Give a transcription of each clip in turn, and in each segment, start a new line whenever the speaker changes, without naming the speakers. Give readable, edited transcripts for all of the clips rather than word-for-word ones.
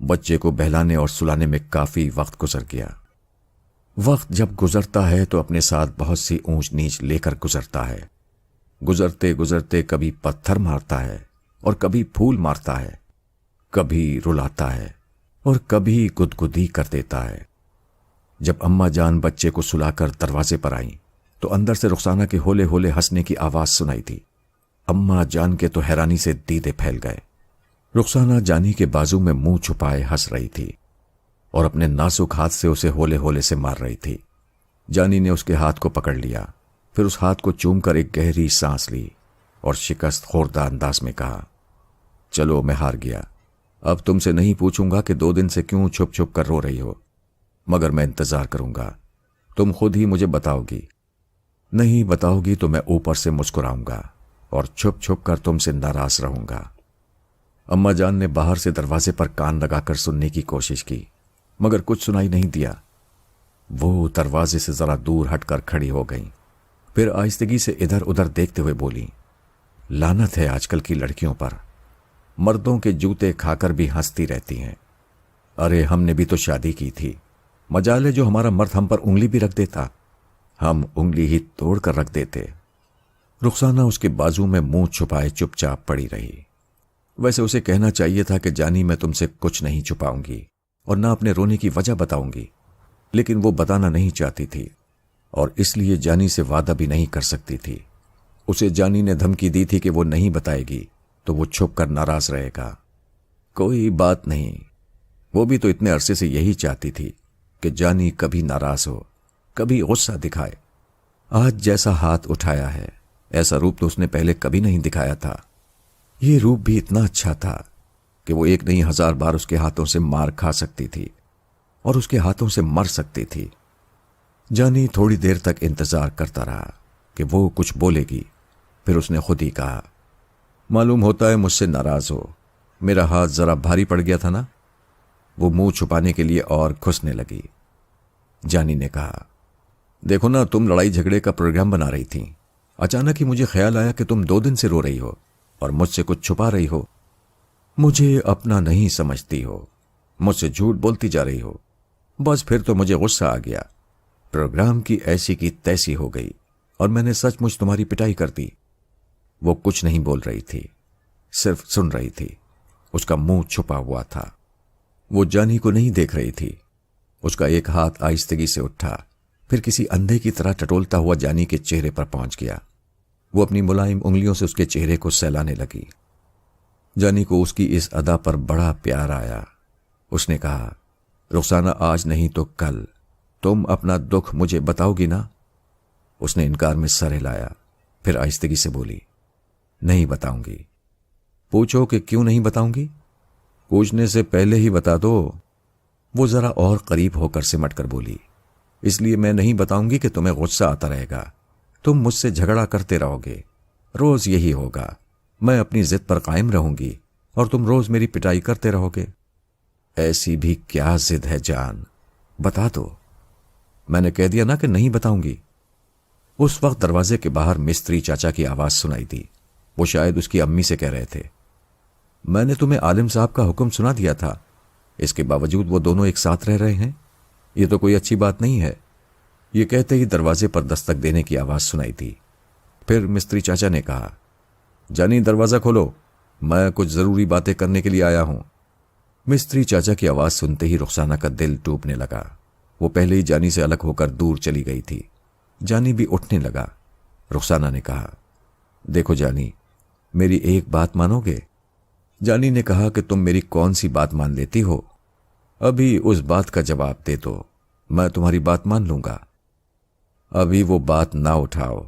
بچے کو بہلانے اور سلانے میں کافی وقت گزر گیا۔ وقت جب گزرتا ہے تو اپنے ساتھ بہت سی اونچ نیچ لے کر گزرتا ہے۔ گزرتے گزرتے کبھی پتھر مارتا ہے اور کبھی پھول مارتا ہے، کبھی رلاتا ہے اور کبھی گدگدی کر دیتا ہے۔ جب اماں جان بچے کو سلا کر دروازے پر آئیں تو اندر سے رخسانہ کے ہولے ہولے ہنسنے کی آواز سنائی تھی۔ اماں جان کے تو حیرانی سے دیدے پھیل گئے۔ رخسانہ جانی کے بازو میں منہ چھپائے ہنس رہی تھی اور اپنے نازک ہاتھ سے اسے ہولے ہولے سے مار رہی تھی۔ جانی نے اس کے ہاتھ کو پکڑ لیا، پھر اس ہاتھ کو چوم کر ایک گہری سانس لی اور شکست خوردہ انداز میں کہا، چلو میں ہار گیا، اب تم سے نہیں پوچھوں گا کہ 2 دن سے کیوں چھپ چھپ کر رو رہی ہو، مگر میں انتظار کروں گا، تم خود ہی مجھے بتاؤ گی۔ نہیں بتاؤ گی تو میں اوپر سے مسکراؤں گا اور چھپ چھپ کر تم سے ناراض رہوں گا۔ اماں جان نے باہر سے دروازے پر کان لگا کر سننے کی کوشش کی، مگر کچھ سنائی نہیں دیا۔ وہ دروازے سے ذرا دور ہٹ کر کھڑی ہو گئیں، پھر آہستگی سے ادھر ادھر دیکھتے ہوئے بولی، لعنت ہے آج کل کی لڑکیوں پر، مردوں کے جوتے کھا کر بھی ہنستی رہتی ہیں۔ ارے ہم نے بھی تو شادی کی تھی، مجال ہے جو ہمارا مرد ہم پر انگلی بھی رکھ دیتا، ہم انگلی ہی توڑ کر رکھ دیتے۔ رخسانہ اس کے بازو میں منہ چھپائے چپ چاپ پڑی رہی۔ ویسے اسے کہنا چاہیے تھا کہ جانی میں تم سے کچھ نہیں چھپاؤں گی اور نہ اپنے رونے کی وجہ بتاؤں گی، لیکن وہ بتانا نہیں چاہتی تھی اور اس لیے جانی سے وعدہ بھی نہیں کر سکتی تھی۔ اسے جانی نے دھمکی دی تھی کہ وہ نہیں بتائے گی تو وہ چھپ کر ناراض رہے گا۔ کوئی بات نہیں، وہ بھی تو اتنے عرصے سے یہی چاہتی تھی کہ جانی کبھی ناراض ہو، کبھی غصہ دکھائے۔ آج جیسا ہاتھ اٹھایا ہے ایسا روپ تو اس نے پہلے کبھی نہیں دکھایا تھا۔ یہ روپ بھی اتنا اچھا تھا کہ وہ 1 نہیں 1000 بار اس کے ہاتھوں سے مار کھا سکتی تھی اور اس کے ہاتھوں سے مر سکتی تھی۔ جانی تھوڑی دیر تک انتظار کرتا رہا کہ وہ کچھ بولے گی، پھر اس نے خود ہی کہا، معلوم ہوتا ہے مجھ سے ناراض ہو، میرا ہاتھ ذرا بھاری پڑ گیا تھا نا۔ وہ منہ چھپانے کے لیے اور کھسنے لگی۔ جانی نے کہا، دیکھو نا، تم لڑائی جھگڑے کا پروگرام بنا رہی تھی، اچانک ہی مجھے خیال آیا کہ تم 2 دن سے رو رہی ہو اور مجھ سے کچھ چھپا رہی ہو۔ مجھے اپنا نہیں سمجھتی ہو، مجھ سے جھوٹ بولتی جا رہی ہو۔ بس پھر تو مجھے غصہ آ گیا، پروگرام کی ایسی کی تیسی ہو گئی اور میں نے سچ مچ تمہاری پٹائی کر دی۔ وہ کچھ نہیں بول رہی تھی، صرف سن رہی تھی۔ اس کا منہ چھپا ہوا تھا، وہ جانی کو نہیں دیکھ رہی تھی۔ اس کا ایک ہاتھ آہستگی سے اٹھا، پھر کسی اندھے کی طرح ٹٹولتا ہوا جانی کے چہرے پر پہنچ گیا۔ وہ اپنی ملائم انگلیوں سے اس کے چہرے کو سہلانے لگی۔ جانی کو اس کی اس ادا پر بڑا پیار آیا۔ اس نے کہا، رخسانہ آج نہیں تو کل تم اپنا دکھ مجھے بتاؤ گی نا؟ اس نے انکار میں سر ہلایا، پھر آہستگی سے بولی، نہیں بتاؤں گی۔ پوچھو کہ کیوں نہیں بتاؤں گی؟ پوچھنے سے پہلے ہی بتا دو۔ وہ ذرا اور قریب ہو کر سمٹ کر بولی، اس لیے میں نہیں بتاؤں گی کہ تمہیں غصہ آتا رہے گا، تم مجھ سے جھگڑا کرتے رہو گے، روز یہی ہوگا، میں اپنی ضد پر قائم رہوں گی اور تم روز میری پٹائی کرتے رہو گے۔ ایسی بھی کیا ضد ہے جان، بتا دو۔ میں نے کہہ دیا نا کہ نہیں بتاؤں گی۔ اس وقت دروازے کے باہر مستری چاچا کی آواز سنائی دی۔ وہ شاید اس کی امی سے کہہ رہے تھے، میں نے تمہیں عالم صاحب کا حکم سنا دیا تھا، اس کے باوجود وہ دونوں ایک ساتھ رہ رہے ہیں، یہ تو کوئی اچھی بات نہیں ہے۔ یہ کہتے ہی دروازے پر دستک دینے کی آواز سنائی دی۔ پھر مستری چاچا نے کہا، جانی دروازہ کھولو، میں کچھ ضروری باتیں کرنے کے لیے آیا ہوں۔ مستری چاچا کی آواز سنتے ہی رخسانہ کا دل ٹوٹنے لگا۔ وہ پہلے ہی جانی سے الگ ہو کر دور چلی گئی تھی۔ جانی بھی اٹھنے لگا۔ رخسانہ نے کہا، دیکھو جانی، میری ایک بات مانو گے؟ جانی نے کہا کہ تم میری کون سی بات مان لیتی ہو؟ ابھی اس بات کا جواب دے دو، میں تمہاری بات مان لوں گا۔ ابھی وہ بات نہ اٹھاؤ،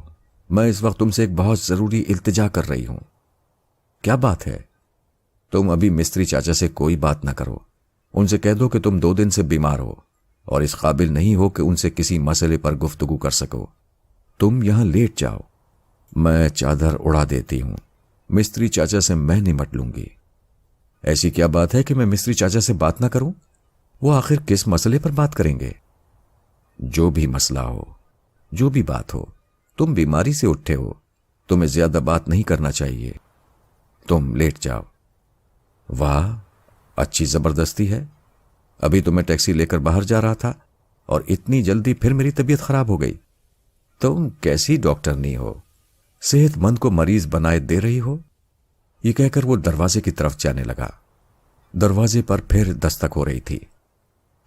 میں اس وقت تم سے ایک بہت ضروری التجا کر رہی ہوں۔ کیا بات ہے؟ تم ابھی مستری چاچا سے کوئی بات نہ کرو، ان سے کہہ دو کہ تم 2 دن سے بیمار ہو اور اس قابل نہیں ہو کہ ان سے کسی مسئلے پر گفتگو کر سکو۔ تم یہاں لیٹ جاؤ، میں چادر اڑا دیتی ہوں، مستری چاچا سے میں نمٹ لوں گی۔ ایسی کیا بات ہے کہ میں مستری چاچا سے بات نہ کروں؟ وہ آخر کس مسئلے پر بات کریں گے؟ جو بھی مسئلہ ہو، جو بھی بات ہو، تم بیماری سے اٹھے ہو، تمہیں زیادہ بات نہیں کرنا چاہیے، تم لیٹ جاؤ۔ واہ، اچھی زبردستی ہے، ابھی تو میں ٹیکسی لے کر باہر جا رہا تھا اور اتنی جلدی پھر میری طبیعت خراب ہو گئی۔ تم کیسی ڈاکٹرنی ہو، صحت مند کو مریض بنائے دے رہی ہو۔ یہ کہہ کر وہ دروازے کی طرف جانے لگا۔ دروازے پر پھر دستک ہو رہی تھی۔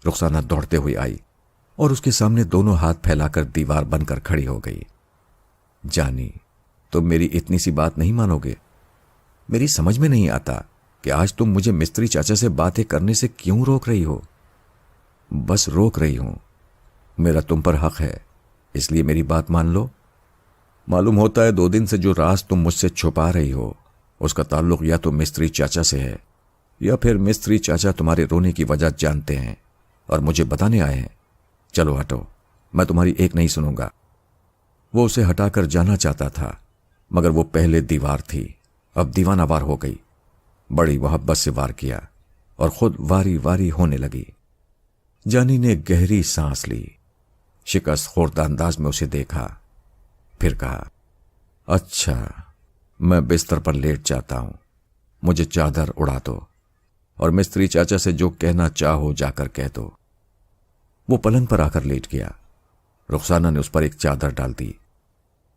رخسانہ دوڑتے ہوئے آئی اور اس کے سامنے دونوں ہاتھ پھیلا کر دیوار بن کر کھڑی ہو گئی۔ جانی، تم میری اتنی سی بات نہیں مانو گے؟ میری سمجھ میں نہیں آتا کہ آج تم مجھے مستری چاچا سے باتیں کرنے سے کیوں روک رہی ہو؟ بس روک رہی ہوں، میرا تم پر حق ہے، اس لیے میری بات مان لو۔ معلوم ہوتا ہے 2 دن سے جو راز تم مجھ سے چھپا رہی ہو اس کا تعلق یا تو مستری چاچا سے ہے یا پھر مستری چاچا تمہارے رونے کی وجہ جانتے ہیں اور مجھے بتانے آئے ہیں۔ چلو ہٹو، میں تمہاری ایک نہیں سنوں گا۔ وہ اسے ہٹا کر جانا چاہتا تھا مگر وہ پہلے دیوار تھی، اب دیوانہ وار ہو گئی۔ بڑی محبت سے وار کیا اور خود واری واری ہونے لگی۔ جانی نے گہری سانس لی، شکست خوردہ انداز میں اسے دیکھا، پھر کہا، اچھا میں بستر پر لیٹ جاتا ہوں، مجھے چادر اڑا دو اور مستری چاچا سے جو کہنا چاہو جا کر کہہ دو۔ وہ پلنگ پر آ کر لیٹ گیا۔ رخسانہ نے اس پر ایک چادر ڈال دی۔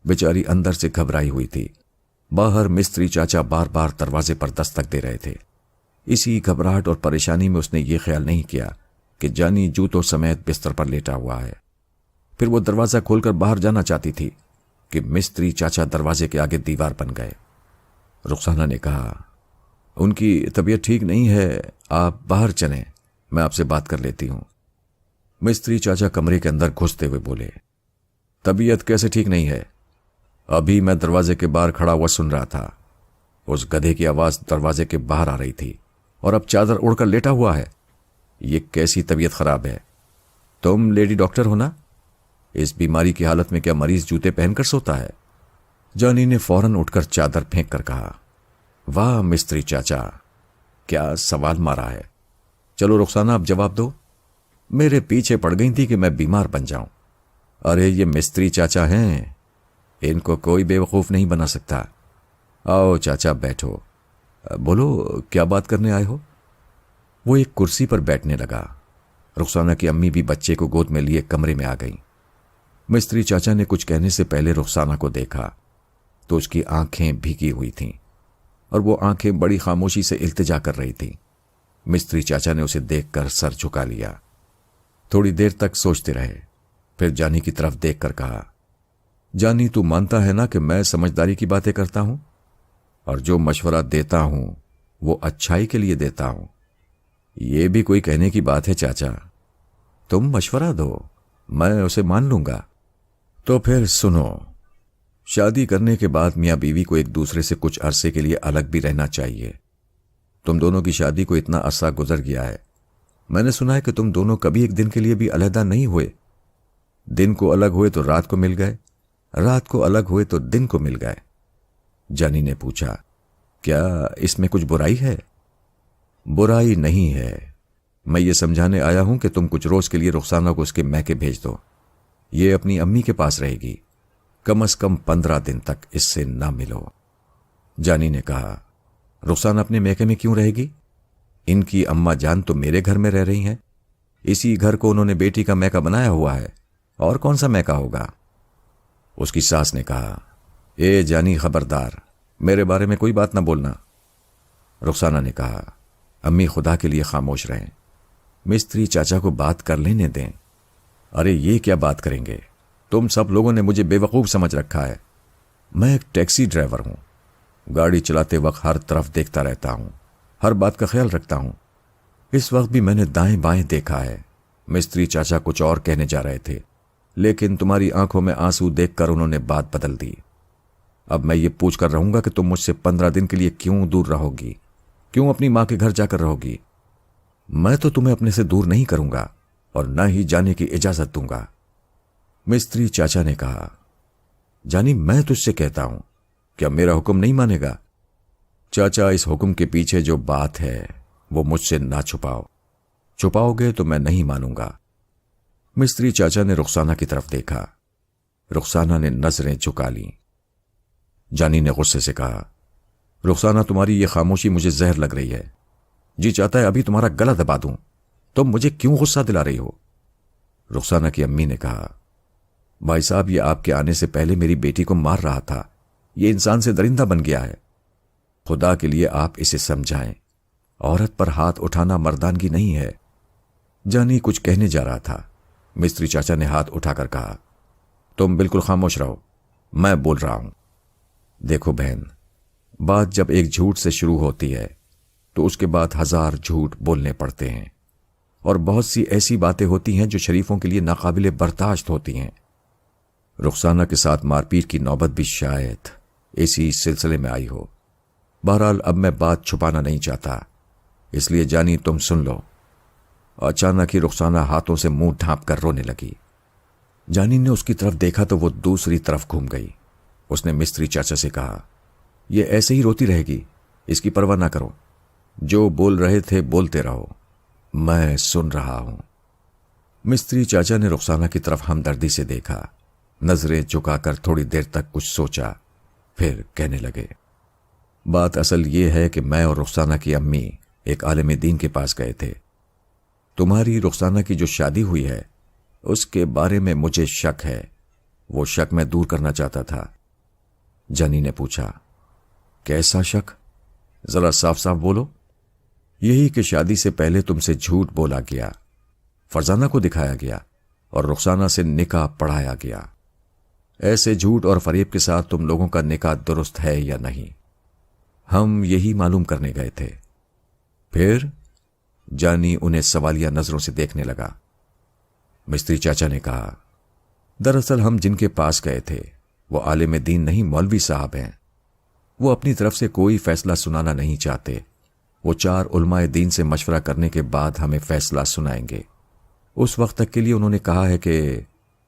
بیچاری اندر سے گھبرائی ہوئی تھی۔ باہر مستری چاچا بار بار دروازے پر دستک دے رہے تھے۔ اسی گھبراہٹ اور پریشانی میں اس نے یہ خیال نہیں کیا کہ جانی جوتوں سمیت بستر پر لیٹا ہوا ہے۔ پھر وہ دروازہ کھول کر باہر جانا چاہتی تھی کہ مستری چاچا دروازے کے آگے دیوار بن گئے۔ رخسانہ نے کہا، ان کی طبیعت ٹھیک نہیں ہے، آپ باہر چلیں، میں آپ سے بات کر لیتی ہوں۔ مستری چاچا کمرے کے اندر گھستے ہوئے بولے، طبیعت کیسے ٹھیک نہیں ہے؟ ابھی میں دروازے کے باہر کھڑا ہوا سن رہا تھا، اس گدھے کی آواز دروازے کے باہر آ رہی تھی اور اب چادر اڑ کر لیٹا ہوا ہے۔ یہ کیسی طبیعت خراب ہے؟ تم لیڈی ڈاکٹر ہو نا؟ اس بیماری کی حالت میں کیا مریض جوتے پہن کر سوتا ہے؟ جانی نے فوراً اٹھ کر چادر پھینک کر کہا، واہ مستری چاچا، کیا سوال مارا ہے۔ چلو رخسانہ اب جواب دو، میرے پیچھے پڑ گئی تھی کہ میں بیمار بن جاؤں۔ ارے یہ مستری چاچا ہیں، ان کو کوئی بے وقوف نہیں بنا سکتا۔ آؤ چاچا بیٹھو، بولو کیا بات کرنے آئے ہو؟ وہ ایک کرسی پر بیٹھنے لگا۔ رخسانہ کی امی بھی بچے کو گود میں لیے کمرے میں آ گئیں۔ مستری چاچا نے کچھ کہنے سے پہلے رخسانہ کو دیکھا تو اس کی آنکھیں بھیگی ہوئی تھیں اور وہ آنکھیں بڑی خاموشی سے التجا کر رہی تھیں۔ مستری چاچا نے اسے دیکھ کر سر جھکا لیا۔ تھوڑی دیر تک سوچتے رہے، پھر جانی کی طرف دیکھ کر کہا، جانی تو مانتا ہے نا کہ میں سمجھداری کی باتیں کرتا ہوں اور جو مشورہ دیتا ہوں وہ اچھائی کے لیے دیتا ہوں۔ یہ بھی کوئی کہنے کی بات ہے چاچا؟ تم مشورہ دو، میں اسے مان لوں گا۔ تو پھر سنو، شادی کرنے کے بعد میاں بیوی کو ایک دوسرے سے کچھ عرصے کے لیے الگ بھی رہنا چاہیے۔ تم دونوں کی شادی کو اتنا عرصہ گزر گیا ہے، میں نے سنا ہے کہ تم دونوں کبھی ایک دن کے لیے بھی علیحدہ نہیں ہوئے۔ دن کو الگ ہوئے تو رات کو مل گئے، رات کو الگ ہوئے تو دن کو مل گئے۔ جانی نے پوچھا، کیا اس میں کچھ برائی ہے؟ برائی نہیں ہے، میں یہ سمجھانے آیا ہوں کہ تم کچھ روز کے لیے رخسانہ کو اس کے میکے بھیج دو۔ یہ اپنی امی کے پاس رہے گی، کم از کم 15 دن تک اس سے نہ ملو۔ جانی نے کہا، رخسانہ اپنے میکے میں کیوں رہے گی؟ ان کی اماں جان تو میرے گھر میں رہ رہی ہیں، اسی گھر کو انہوں نے بیٹی کا میکا بنایا ہوا ہے، اور کون سا میکا ہوگا؟ اس کی ساس نے کہا، اے جانی خبردار، میرے بارے میں کوئی بات نہ بولنا۔ رخسانہ نے کہا، امی خدا کے لیے خاموش رہیں، مستری چاچا کو بات کر لینے دیں۔ ارے یہ کیا بات کریں گے؟ تم سب لوگوں نے مجھے بے وقوف سمجھ رکھا ہے۔ میں ایک ٹیکسی ڈرائیور ہوں، گاڑی چلاتے وقت ہر طرف دیکھتا رہتا ہوں، ہر بات کا خیال رکھتا ہوں۔ اس وقت بھی میں نے دائیں بائیں دیکھا ہے، مستری چاچا کچھ اور کہنے جا رہے تھے، لیکن تمہاری آنکھوں میں آنسو دیکھ کر انہوں نے بات بدل دی۔ اب میں یہ پوچھ کر رہوں گا کہ تم مجھ سے 15 دن کے لیے کیوں دور رہو گی؟ کیوں اپنی ماں کے گھر جا کر رہو گی؟ میں تو تمہیں اپنے سے دور نہیں کروں گا اور نہ ہی جانے کی اجازت دوں گا۔ مستری چاچا نے کہا، جانی میں تجھ سے کہتا ہوں، کیا میرا حکم نہیں مانے گا؟ چاچا اس حکم کے پیچھے جو بات ہے وہ مجھ سے نہ چھپاؤ، چھپاؤ گے تو میں نہیں مانوں گا۔ مستری چاچا نے رخسانہ کی طرف دیکھا، رخسانہ نے نظریں جھکا لیں۔ جانی نے غصے سے کہا، رخسانہ تمہاری یہ خاموشی مجھے زہر لگ رہی ہے، جی چاہتا ہے ابھی تمہارا گلا دبا دوں. تم مجھے کیوں غصہ دلا رہی ہو؟ رخسانہ کی امی نے کہا، بھائی صاحب یہ آپ کے آنے سے پہلے میری بیٹی کو مار رہا تھا. یہ انسان سے درندہ بن گیا ہے. خدا کے لیے آپ اسے سمجھائیں. عورت پر ہاتھ اٹھانا مردانگی نہیں ہے. جانی کچھ کہنے جا رہا تھا. مستری چاچا نے ہاتھ اٹھا کر کہا، تم بالکل خاموش رہو، میں بول رہا ہوں. دیکھو بہن، بات جب ایک جھوٹ سے شروع ہوتی ہے تو اس کے بعد 1000 جھوٹ بولنے پڑتے ہیں، اور بہت سی ایسی باتیں ہوتی ہیں جو شریفوں کے لیے ناقابل برداشت ہوتی ہیں. رخسانہ کے ساتھ مار پیٹ کی نوبت بھی شاید اسی سلسلے میں آئی ہو. بہرحال اب میں بات چھپانا نہیں چاہتا، اس لیے جانی تم سن لو. اچانک ہی رخسانہ ہاتھوں سے منہ ڈھانپ کر رونے لگی. جانی نے اس کی طرف دیکھا تو وہ دوسری طرف گھوم گئی. اس نے مستری چاچا سے کہا، یہ ایسے ہی روتی رہے گی، اس کی پرواہ نہ کرو. جو بول رہے تھے بولتے رہو، میں سن رہا ہوں. مستری چاچا نے رخسانہ کی طرف ہمدردی سے دیکھا، نظریں جھکا کر تھوڑی دیر تک کچھ سوچا، پھر کہنے لگے، بات اصل یہ ہے کہ میں اور رخسانہ کی امی ایک عالم دین کے پاس گئے تھے. تمہاری رخسانہ کی جو شادی ہوئی ہے اس کے بارے میں مجھے شک ہے. وہ شک میں دور کرنا چاہتا تھا. جانی نے پوچھا، کیسا شک؟ ذرا صاف صاف بولو. یہی کہ شادی سے پہلے تم سے جھوٹ بولا گیا، فرزانہ کو دکھایا گیا اور رخسانہ سے نکاح پڑھایا گیا. ایسے جھوٹ اور فریب کے ساتھ تم لوگوں کا نکاح درست ہے یا نہیں، ہم یہی معلوم کرنے گئے تھے. پھر جانی انہیں سوالیہ نظروں سے دیکھنے لگا. مستری چاچا نے کہا، دراصل ہم جن کے پاس گئے تھے وہ عالم دین نہیں، مولوی صاحب ہیں. وہ اپنی طرف سے کوئی فیصلہ سنانا نہیں چاہتے. وہ 4 علماء دین سے مشورہ کرنے کے بعد ہمیں فیصلہ سنائیں گے. اس وقت تک کے لیے انہوں نے کہا ہے کہ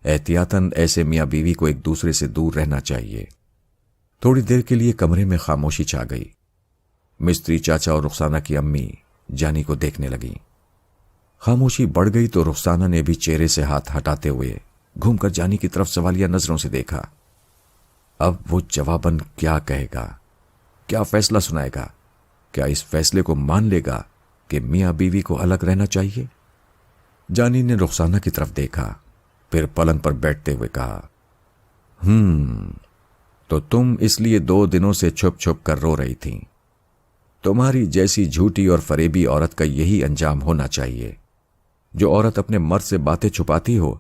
احتیاطاً ایسے میاں بیوی کو ایک دوسرے سے دور رہنا چاہیے. تھوڑی دیر کے لیے کمرے میں خاموشی چھا گئی. مستری چاچا اور رخسانہ کی امی جانی کو دیکھنے لگیں. خاموشی بڑھ گئی تو رخسانہ نے بھی چہرے سے ہاتھ ہٹاتے ہوئے گھوم کر جانی کی طرف سوالیہ نظروں سے دیکھا. اب وہ جواباً کیا کہے گا؟ کیا فیصلہ سنائے گا؟ کیا اس فیصلے کو مان لے گا کہ میاں بیوی کو الگ رہنا چاہیے؟ جانی نے رخسانہ کی طرف دیکھا، پھر پلنگ پر بیٹھتے ہوئے کہا، تو تم اس لیے 2 دنوں سے چھپ چھپ کر رو رہی تھیں. تمہاری جیسی جھوٹی اور فریبی عورت کا یہی انجام ہونا چاہیے. جو عورت اپنے مرد سے باتیں چھپاتی ہو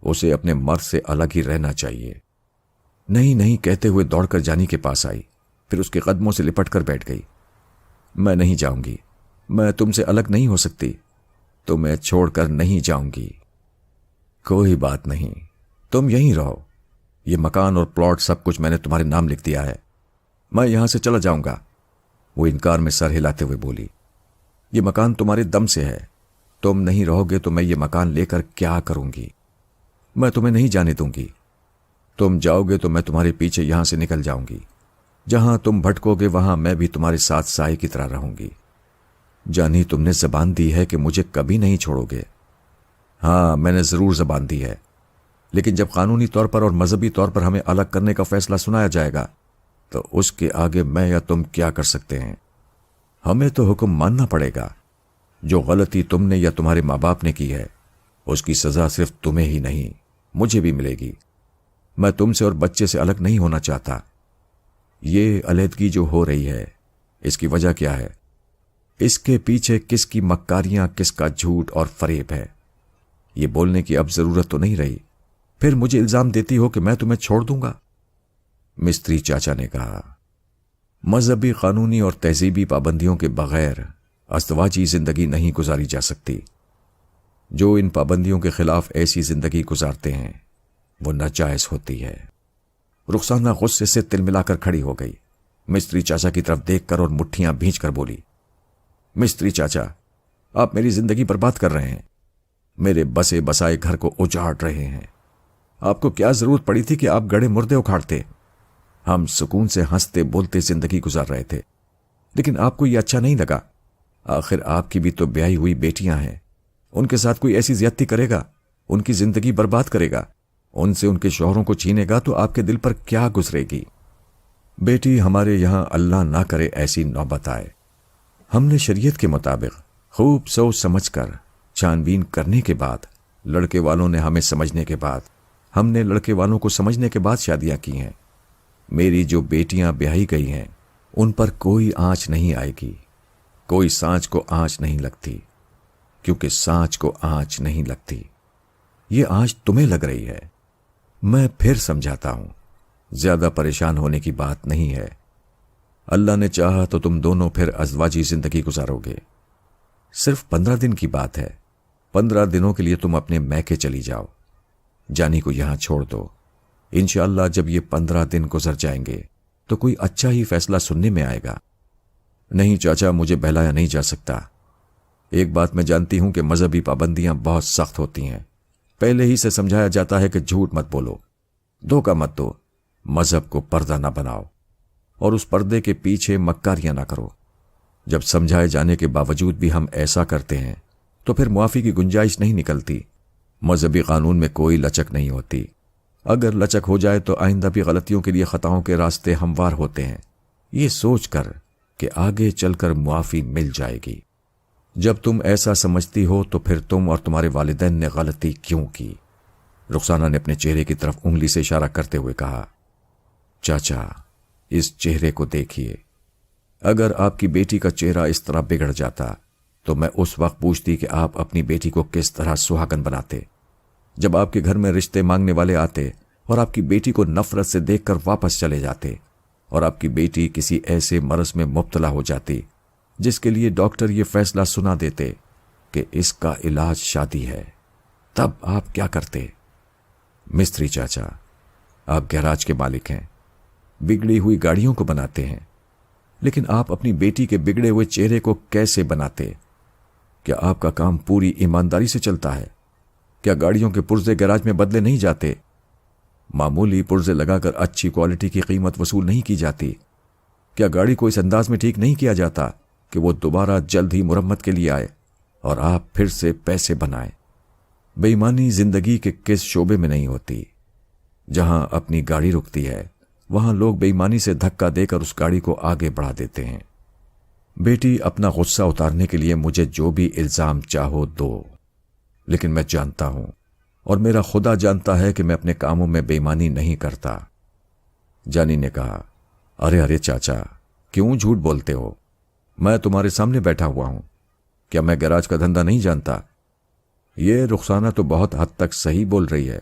اسے اپنے مرد سے الگ ہی رہنا چاہیے. نہیں نہیں کہتے ہوئے دوڑ کر جانی کے پاس آئی، پھر اس کے قدموں سے لپٹ کر بیٹھ گئی. میں نہیں جاؤں گی، میں تم سے الگ نہیں ہو سکتی، تمہیں چھوڑ کر نہیں جاؤں گی. کوئی بات نہیں، تم یہیں رہو. یہ مکان اور پلاٹ سب کچھ میں نے تمہارے نام لکھ دیا ہے. میں یہاں سے چلا جاؤں گا. وہ انکار میں سر ہلاتے ہوئے بولی، یہ مکان تمہارے دم سے ہے. تم نہیں رہو گے تو میں یہ مکان لے کر کیا کروں گی؟ میں تمہیں نہیں جانے دوں گی. تم جاؤ گے تو میں تمہارے پیچھے یہاں سے نکل جاؤں گی. جہاں تم بھٹکو گے وہاں میں بھی تمہارے ساتھ سائے کی طرح رہوں گی. جانی تم نے زبان دی ہے کہ مجھے کبھی نہیں چھوڑو گے. ہاں میں نے ضرور زبان دی ہے، لیکن جب قانونی طور پر اور مذہبی طور پر ہمیں الگ کرنے کا فیصلہ سنایا جائے گا تو اس کے آگے میں یا تم کیا کر سکتے ہیں؟ ہمیں تو حکم ماننا پڑے گا. جو غلطی تم نے یا تمہارے ماں باپ نے کی ہے اس کی سزا صرف تمہیں ہی نہیں مجھے بھی ملے گی. میں تم سے اور بچے سے الگ نہیں ہونا چاہتا. یہ علیحدگی جو ہو رہی ہے اس کی وجہ کیا ہے؟ اس کے پیچھے کس کی مکاریاں، کس کا جھوٹ اور فریب ہے؟ یہ بولنے کی اب ضرورت تو نہیں رہی. پھر مجھے الزام دیتی ہو کہ میں تمہیں چھوڑ دوں گا. مستری چاچا نے کہا، مذہبی، قانونی اور تہذیبی پابندیوں کے بغیر ازدواجی زندگی نہیں گزاری جا سکتی. جو ان پابندیوں کے خلاف ایسی زندگی گزارتے ہیں وہ ناجائز ہوتی ہے. رخسانہ غصے سے تلملا کر کھڑی ہو گئی. مستری چاچا کی طرف دیکھ کر اور مٹھیاں بھینچ کر بولی، مستری چاچا، آپ میری زندگی برباد کر رہے ہیں. میرے بسے بسائے گھر کو اجاڑ رہے ہیں. آپ کو کیا ضرورت پڑی تھی کہ آپ گڑے مردے اکھاڑتے؟ ہم سکون سے ہنستے بولتے زندگی گزار رہے تھے، لیکن آپ کو یہ اچھا نہیں لگا. آخر آپ کی بھی تو بیاہی ہوئی بیٹیاں ہیں. ان کے ساتھ کوئی ایسی زیادتی کرے گا، ان کی زندگی برباد کرے گا، ان سے ان کے شوہروں کو چھینے گا تو آپ کے دل پر کیا گزرے گی؟ بیٹی، ہمارے یہاں اللہ نہ کرے ایسی نوبت آئے. ہم نے شریعت کے مطابق خوب سوچ سمجھ کر چھانبین کرنے کے بعد، لڑکے والوں نے ہمیں سمجھنے کے بعد، ہم نے لڑکے والوں کو سمجھنے کے بعد شادیاں کی ہیں۔ میری جو بیٹیاں بیاہی گئی ہیں ان پر کوئی آنچ نہیں آئے گی، کوئی سانچ کو آنچ نہیں لگتی، کیونکہ سانچ کو آنچ نہیں لگتی۔ یہ آنچ تمہیں لگ رہی ہے۔ میں پھر سمجھاتا ہوں، زیادہ پریشان ہونے کی بات نہیں ہے۔ اللہ نے چاہا تو تم دونوں پھر ازواجی زندگی گزارو گے۔ صرف 15 دن کی بات ہے۔ 15 دنوں کے لیے تم اپنے میکے چلی جاؤ، جانی کو یہاں چھوڑ دو۔ انشاءاللہ جب یہ 15 دن گزر جائیں گے تو کوئی اچھا ہی فیصلہ سننے میں آئے گا۔ نہیں چاچا، مجھے بہلایا نہیں جا سکتا۔ ایک بات میں جانتی ہوں کہ مذہبی پابندیاں بہت سخت ہوتی ہیں۔ پہلے ہی سے سمجھایا جاتا ہے کہ جھوٹ مت بولو، دھوکہ مت دو، مذہب کو پردہ نہ بناؤ، اور اس پردے کے پیچھے مکاریاں نہ کرو۔ جب سمجھائے جانے کے باوجود بھی ہم ایسا کرتے ہیں تو پھر معافی کی گنجائش نہیں نکلتی۔ مذہبی قانون میں کوئی لچک نہیں ہوتی۔ اگر لچک ہو جائے تو آئندہ بھی غلطیوں کے لیے خطاؤں کے راستے ہموار ہوتے ہیں، یہ سوچ کر کہ آگے چل کر معافی مل جائے گی۔ جب تم ایسا سمجھتی ہو تو پھر تم اور تمہارے والدین نے غلطی کیوں کی؟ رخسانہ نے اپنے چہرے کی طرف انگلی سے اشارہ کرتے ہوئے کہا، چاچا اس چہرے کو دیکھیے، اگر آپ کی بیٹی کا چہرہ اس طرح بگڑ جاتا تو میں اس وقت پوچھتی کہ آپ اپنی بیٹی کو کس طرح سہاگن بناتے۔ جب آپ کے گھر میں رشتے مانگنے والے آتے اور آپ کی بیٹی کو نفرت سے دیکھ کر واپس چلے جاتے، اور آپ کی بیٹی کسی ایسے مرض میں مبتلا ہو جاتی جس کے لیے ڈاکٹر یہ فیصلہ سنا دیتے کہ اس کا علاج شادی ہے، تب آپ کیا کرتے؟ مستری چاچا، آپ گیراج کے مالک ہیں، بگڑی ہوئی گاڑیوں کو بناتے ہیں، لیکن آپ اپنی بیٹی کے بگڑے ہوئے چہرے کو کیسے بناتے؟ کیا آپ کا کام پوری ایمانداری سے چلتا ہے؟ کیا گاڑیوں کے پرزے گیراج میں بدلے نہیں جاتے؟ معمولی پرزے لگا کر اچھی کوالٹی کی قیمت وصول نہیں کی جاتی؟ کیا گاڑی کو اس انداز میں ٹھیک نہیں کیا جاتا کہ وہ دوبارہ جلد ہی مرمت کے لیے آئے اور آپ پھر سے پیسے بنائیں؟ بے ایمانی زندگی کے کس شعبے میں نہیں ہوتی؟ جہاں اپنی گاڑی رکتی ہے وہاں لوگ بے ایمانی سے دھکا دے کر اس گاڑی کو آگے بڑھا دیتے ہیں۔ بیٹی، اپنا غصہ اتارنے کے لیے مجھے جو بھی الزام چاہو دو، لیکن میں جانتا ہوں اور میرا خدا جانتا ہے کہ میں اپنے کاموں میں بے ایمانی نہیں کرتا۔ جانی نے کہا، ارے چاچا، کیوں جھوٹ بولتے ہو؟ میں تمہارے سامنے بیٹھا ہوا ہوں، کیا میں گیراج کا دھندا نہیں جانتا؟ یہ رخسانہ تو بہت حد تک صحیح بول رہی ہے۔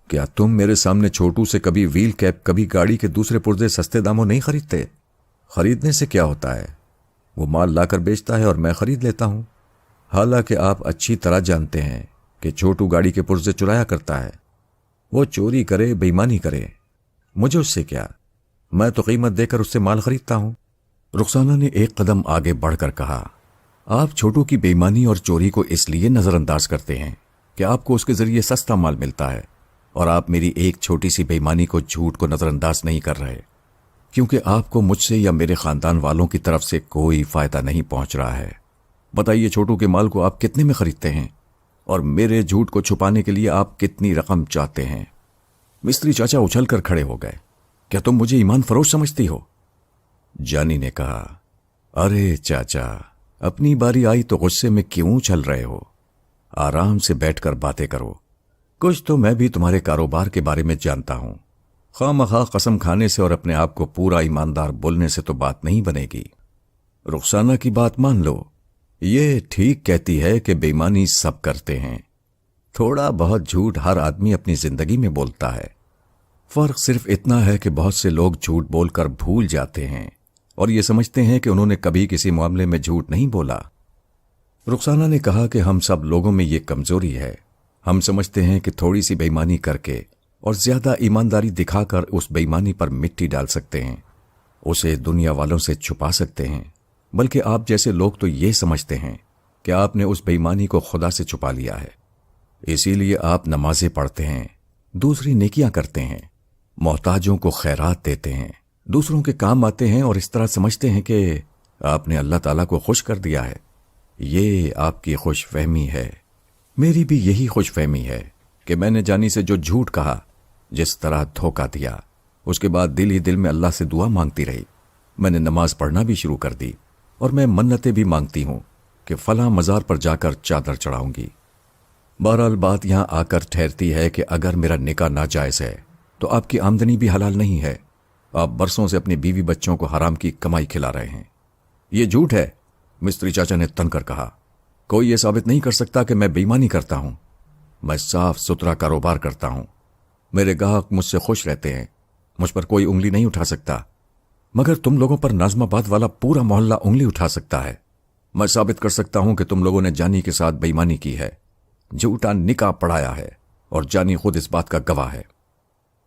کیا تم میرے سامنے چھوٹو سے کبھی ویل کیپ، کبھی گاڑی کے دوسرے پرزے سستے داموں نہیں خریدتے؟ خریدنے سے کیا ہوتا ہے؟ وہ مال لا کر بیچتا ہے اور میں خرید لیتا ہوں۔ حالانکہ آپ اچھی طرح جانتے ہیں کہ چھوٹو گاڑی کے پرزے چرایا کرتا ہے۔ وہ چوری کرے، بے ایمانی کرے، مجھے اس سے کیا؟ میں تو قیمت دے کر اس سے مال خریدتا ہوں۔ رخسانہ نے ایک قدم آگے بڑھ کر کہا، آپ چھوٹو کی بے ایمانی اور چوری کو اس لیے نظر انداز کرتے ہیں کہ آپ کو اس کے ذریعے سستا مال ملتا ہے، اور آپ میری ایک چھوٹی سی بے ایمانی کو، جھوٹ کو نظر انداز نہیں کر رہے، کیونکہ آپ کو مجھ سے یا میرے خاندان والوں کی طرف سے کوئی فائدہ نہیں پہنچ رہا ہے۔ بتائیے، چھوٹو کے مال کو آپ کتنے میں خریدتے ہیں، اور میرے جھوٹ کو چھپانے کے لیے آپ کتنی رقم چاہتے ہیں؟ مستری چاچا اچھل کر کھڑے ہو گئے، کیا تم مجھے ایمان فروش سمجھتی ہو؟ جانی نے کہا، ارے چاچا، اپنی باری آئی تو غصے میں کیوں چل رہے ہو؟ آرام سے بیٹھ کر باتیں کرو۔ کچھ تو میں بھی تمہارے کاروبار کے بارے میں جانتا ہوں۔ خواہ مخواہ قسم کھانے سے اور اپنے آپ کو پورا ایماندار بولنے سے تو بات نہیں بنے گی۔ رخسانہ کی بات مان لو، یہ ٹھیک کہتی ہے کہ بے ایمانی سب کرتے ہیں، تھوڑا بہت جھوٹ ہر آدمی اپنی زندگی میں بولتا ہے۔ فرق صرف اتنا ہے کہ بہت سے لوگ جھوٹ بول کر بھول جاتے ہیں اور یہ سمجھتے ہیں کہ انہوں نے کبھی کسی معاملے میں جھوٹ نہیں بولا۔ رخسانہ نے کہا کہ ہم سب لوگوں میں یہ کمزوری ہے، ہم سمجھتے ہیں کہ تھوڑی سی بے ایمانی کر کے اور زیادہ ایمانداری دکھا کر اس بے ایمانی پر مٹی ڈال سکتے ہیں، اسے دنیا والوں سے چھپا سکتے ہیں، بلکہ آپ جیسے لوگ تو یہ سمجھتے ہیں کہ آپ نے اس بے ایمانی کو خدا سے چھپا لیا ہے، اسی لیے آپ نمازیں پڑھتے ہیں، دوسری نیکیاں کرتے ہیں، محتاجوں کو خیرات دیتے ہیں، دوسروں کے کام آتے ہیں، اور اس طرح سمجھتے ہیں کہ آپ نے اللہ تعالیٰ کو خوش کر دیا ہے۔ یہ آپ کی خوش فہمی ہے، میری بھی یہی خوش فہمی ہے کہ میں نے جانی سے جو جھوٹ کہا، جس طرح دھوکہ دیا، اس کے بعد دل ہی دل میں اللہ سے دعا مانگتی رہی، میں نے نماز پڑھنا بھی شروع کر دی، اور میں منتیں بھی مانگتی ہوں کہ فلاں مزار پر جا کر چادر چڑھاؤں گی۔ بہرحال بات یہاں آ کر ٹھہرتی ہے کہ اگر میرا نکاح ناجائز ہے تو آپ کی آمدنی بھی حلال نہیں ہے۔ آپ برسوں سے اپنی بیوی بچوں کو حرام کی کمائی کھلا رہے ہیں۔ یہ جھوٹ ہے، مستری چاچا نے تن کر کہا۔ کوئی یہ ثابت نہیں کر سکتا کہ میں بے ایمانی کرتا ہوں۔ میں صاف ستھرا کاروبار کرتا ہوں، میرے گاہک مجھ سے خوش رہتے ہیں، مجھ پر کوئی انگلی نہیں اٹھا سکتا، مگر تم لوگوں پر نازم آباد والا پورا محلہ انگلی اٹھا سکتا ہے۔ میں ثابت کر سکتا ہوں کہ تم لوگوں نے جانی کے ساتھ بے ایمانی کی ہے، جھوٹا نکاح پڑھایا ہے، اور جانی خود اس بات کا گواہ ہے۔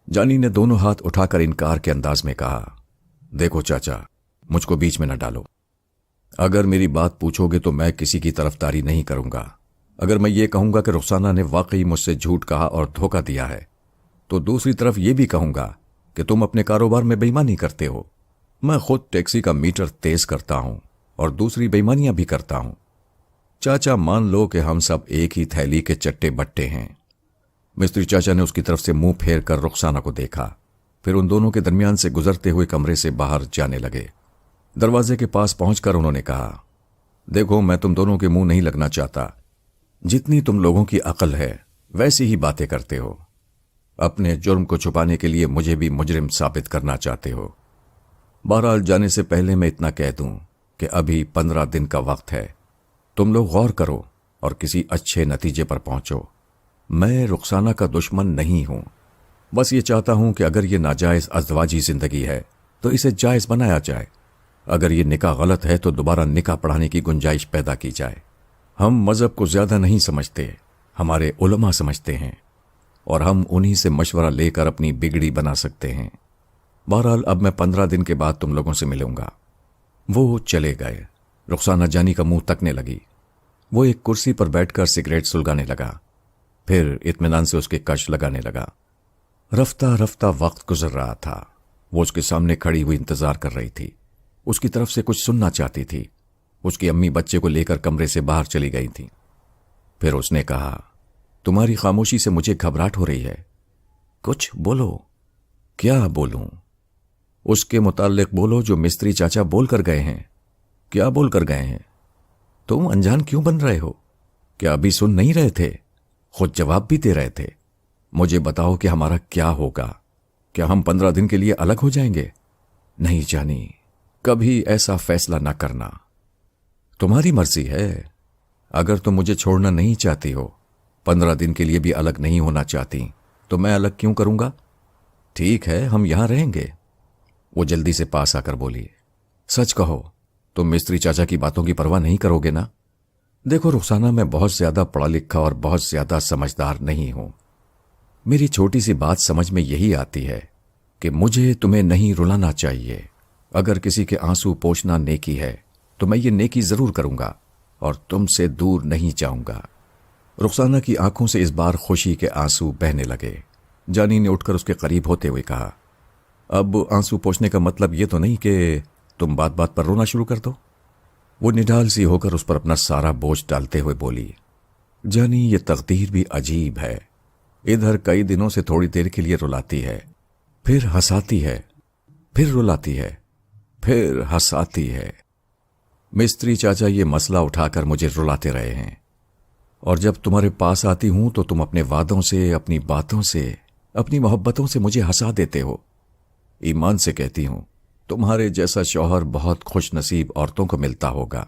جانی نے دونوں ہاتھ اٹھا کر انکار کے انداز میں کہا، دیکھو چاچا، مجھ کو بیچ میں نہ ڈالو۔ اگر میری بات پوچھو گے تو میں کسی کی طرفداری نہیں کروں گا۔ اگر میں یہ کہوں گا کہ رخسانہ نے واقعی مجھ سے جھوٹ کہا اور دھوکہ دیا ہے، تو دوسری طرف یہ بھی کہوں گا کہ تم اپنے کاروبار میں بے ایمانی کرتے ہو۔ میں خود ٹیکسی کا میٹر تیز کرتا ہوں اور دوسری بے ایمانیاں بھی کرتا ہوں۔ چاچا مان لو کہ ہم سب ایک ہی تھیلی کے چٹے بٹے ہیں۔ مستری چاچا نے اس کی طرف سے منہ پھیر کر رخسانہ کو دیکھا، پھر ان دونوں کے درمیان سے گزرتے ہوئے کمرے سے باہر جانے لگے۔ دروازے کے پاس پہنچ کر انہوں نے کہا، دیکھو میں تم دونوں کے منہ نہیں لگنا چاہتا، جتنی تم لوگوں کی عقل ہے ویسی ہی باتیں کرتے ہو۔ اپنے جرم کو چھپانے کے لیے مجھے بھی مجرم ثابت کرنا چاہتے ہو۔ بہرحال جانے سے پہلے میں اتنا کہہ دوں کہ ابھی 15 دن کا وقت ہے، تم لوگ غور کرو اور کسی اچھے نتیجے پر پہنچو۔ میں رخسانہ کا دشمن نہیں ہوں، بس یہ چاہتا ہوں کہ اگر یہ ناجائز ازدواجی زندگی ہے تو اسے جائز بنایا جائے، اگر یہ نکاح غلط ہے تو دوبارہ نکاح پڑھانے کی گنجائش پیدا کی جائے۔ ہم مذہب کو زیادہ نہیں سمجھتے، ہمارے علماء سمجھتے ہیں، اور ہم انہی سے مشورہ لے کر اپنی بگڑی بنا سکتے ہیں۔ بہرحال اب میں 15 دن کے بعد تم لوگوں سے ملوں گا۔ وہ چلے گئے۔ رخسانہ جانی کا منہ تکنے لگی۔ وہ ایک کرسی پر بیٹھ کر سگریٹ سلگانے لگا، پھر اطمینان سے اس کے کش لگانے لگا۔ رفتہ رفتہ وقت گزر رہا تھا۔ وہ اس کے سامنے کھڑی ہوئی انتظار کر رہی تھی، اس کی طرف سے کچھ سننا چاہتی تھی۔ اس کی امی بچے کو لے کر کمرے سے باہر چلی گئی تھیں۔ پھر اس نے کہا، تمہاری خاموشی سے مجھے گھبراہٹ ہو رہی ہے، کچھ بولو۔ کیا بولوں؟ اس کے متعلق بولو جو مستری چاچا بول کر گئے ہیں۔ کیا بول کر گئے ہیں؟ تم انجان کیوں بن رہے ہو؟ کیا ابھی سن نہیں رہے تھے؟ خود جواب بھی دے رہے تھے۔ مجھے بتاؤ کہ ہمارا کیا ہوگا؟ کیا ہم 15 دن کے لیے الگ ہو جائیں گے؟ نہیں جانی، کبھی ایسا فیصلہ نہ کرنا۔ تمہاری مرضی ہے، اگر تم مجھے چھوڑنا نہیں چاہتی ہو، 15 دن کے لیے بھی الگ نہیں ہونا چاہتی، تو میں الگ کیوں کروں گا؟ ٹھیک ہے، ہم یہاں رہیں گے۔ وہ جلدی سے پاس آ کر بولی، سچ کہو، تم مستری چاچا کی باتوں کی پرواہ نہیں کرو گے نا؟ دیکھو رخسانہ، میں بہت زیادہ پڑھا لکھا اور بہت زیادہ سمجھدار نہیں ہوں۔ میری چھوٹی سی بات سمجھ میں یہی آتی ہے کہ مجھے تمہیں نہیں رلانا چاہیے۔ اگر کسی کے آنسو پوچھنا نیکی ہے تو میں یہ نیکی ضرور کروں گا اور تم سے دور نہیں جاؤں گا۔ رخسانہ کی آنکھوں سے اس بار خوشی کے آنسو بہنے لگے۔ جانی نے اٹھ کر اس کے قریب ہوتے ہوئے کہا، اب آنسو پوچھنے کا مطلب یہ تو نہیں کہ تم بات بات پر رونا شروع کر دو؟ وہ نڈال سی ہو کر اس پر اپنا سارا بوجھ ڈالتے ہوئے بولی، جانی یہ تقدیر بھی عجیب ہے، ادھر کئی دنوں سے تھوڑی دیر کے لیے رلاتی ہے، پھر ہنساتی ہے، پھر رلاتی ہے، پھر ہنساتی ہے۔ مستری چاچا یہ مسئلہ اٹھا کر مجھے رلاتے رہے ہیں، اور جب تمہارے پاس آتی ہوں تو تم اپنے وعدوں سے، اپنی باتوں سے، اپنی محبتوں سے مجھے ہنسا دیتے ہو۔ ایمان سے کہتی ہوں، تمہارے جیسا شوہر بہت خوش نصیب عورتوں کو ملتا ہوگا۔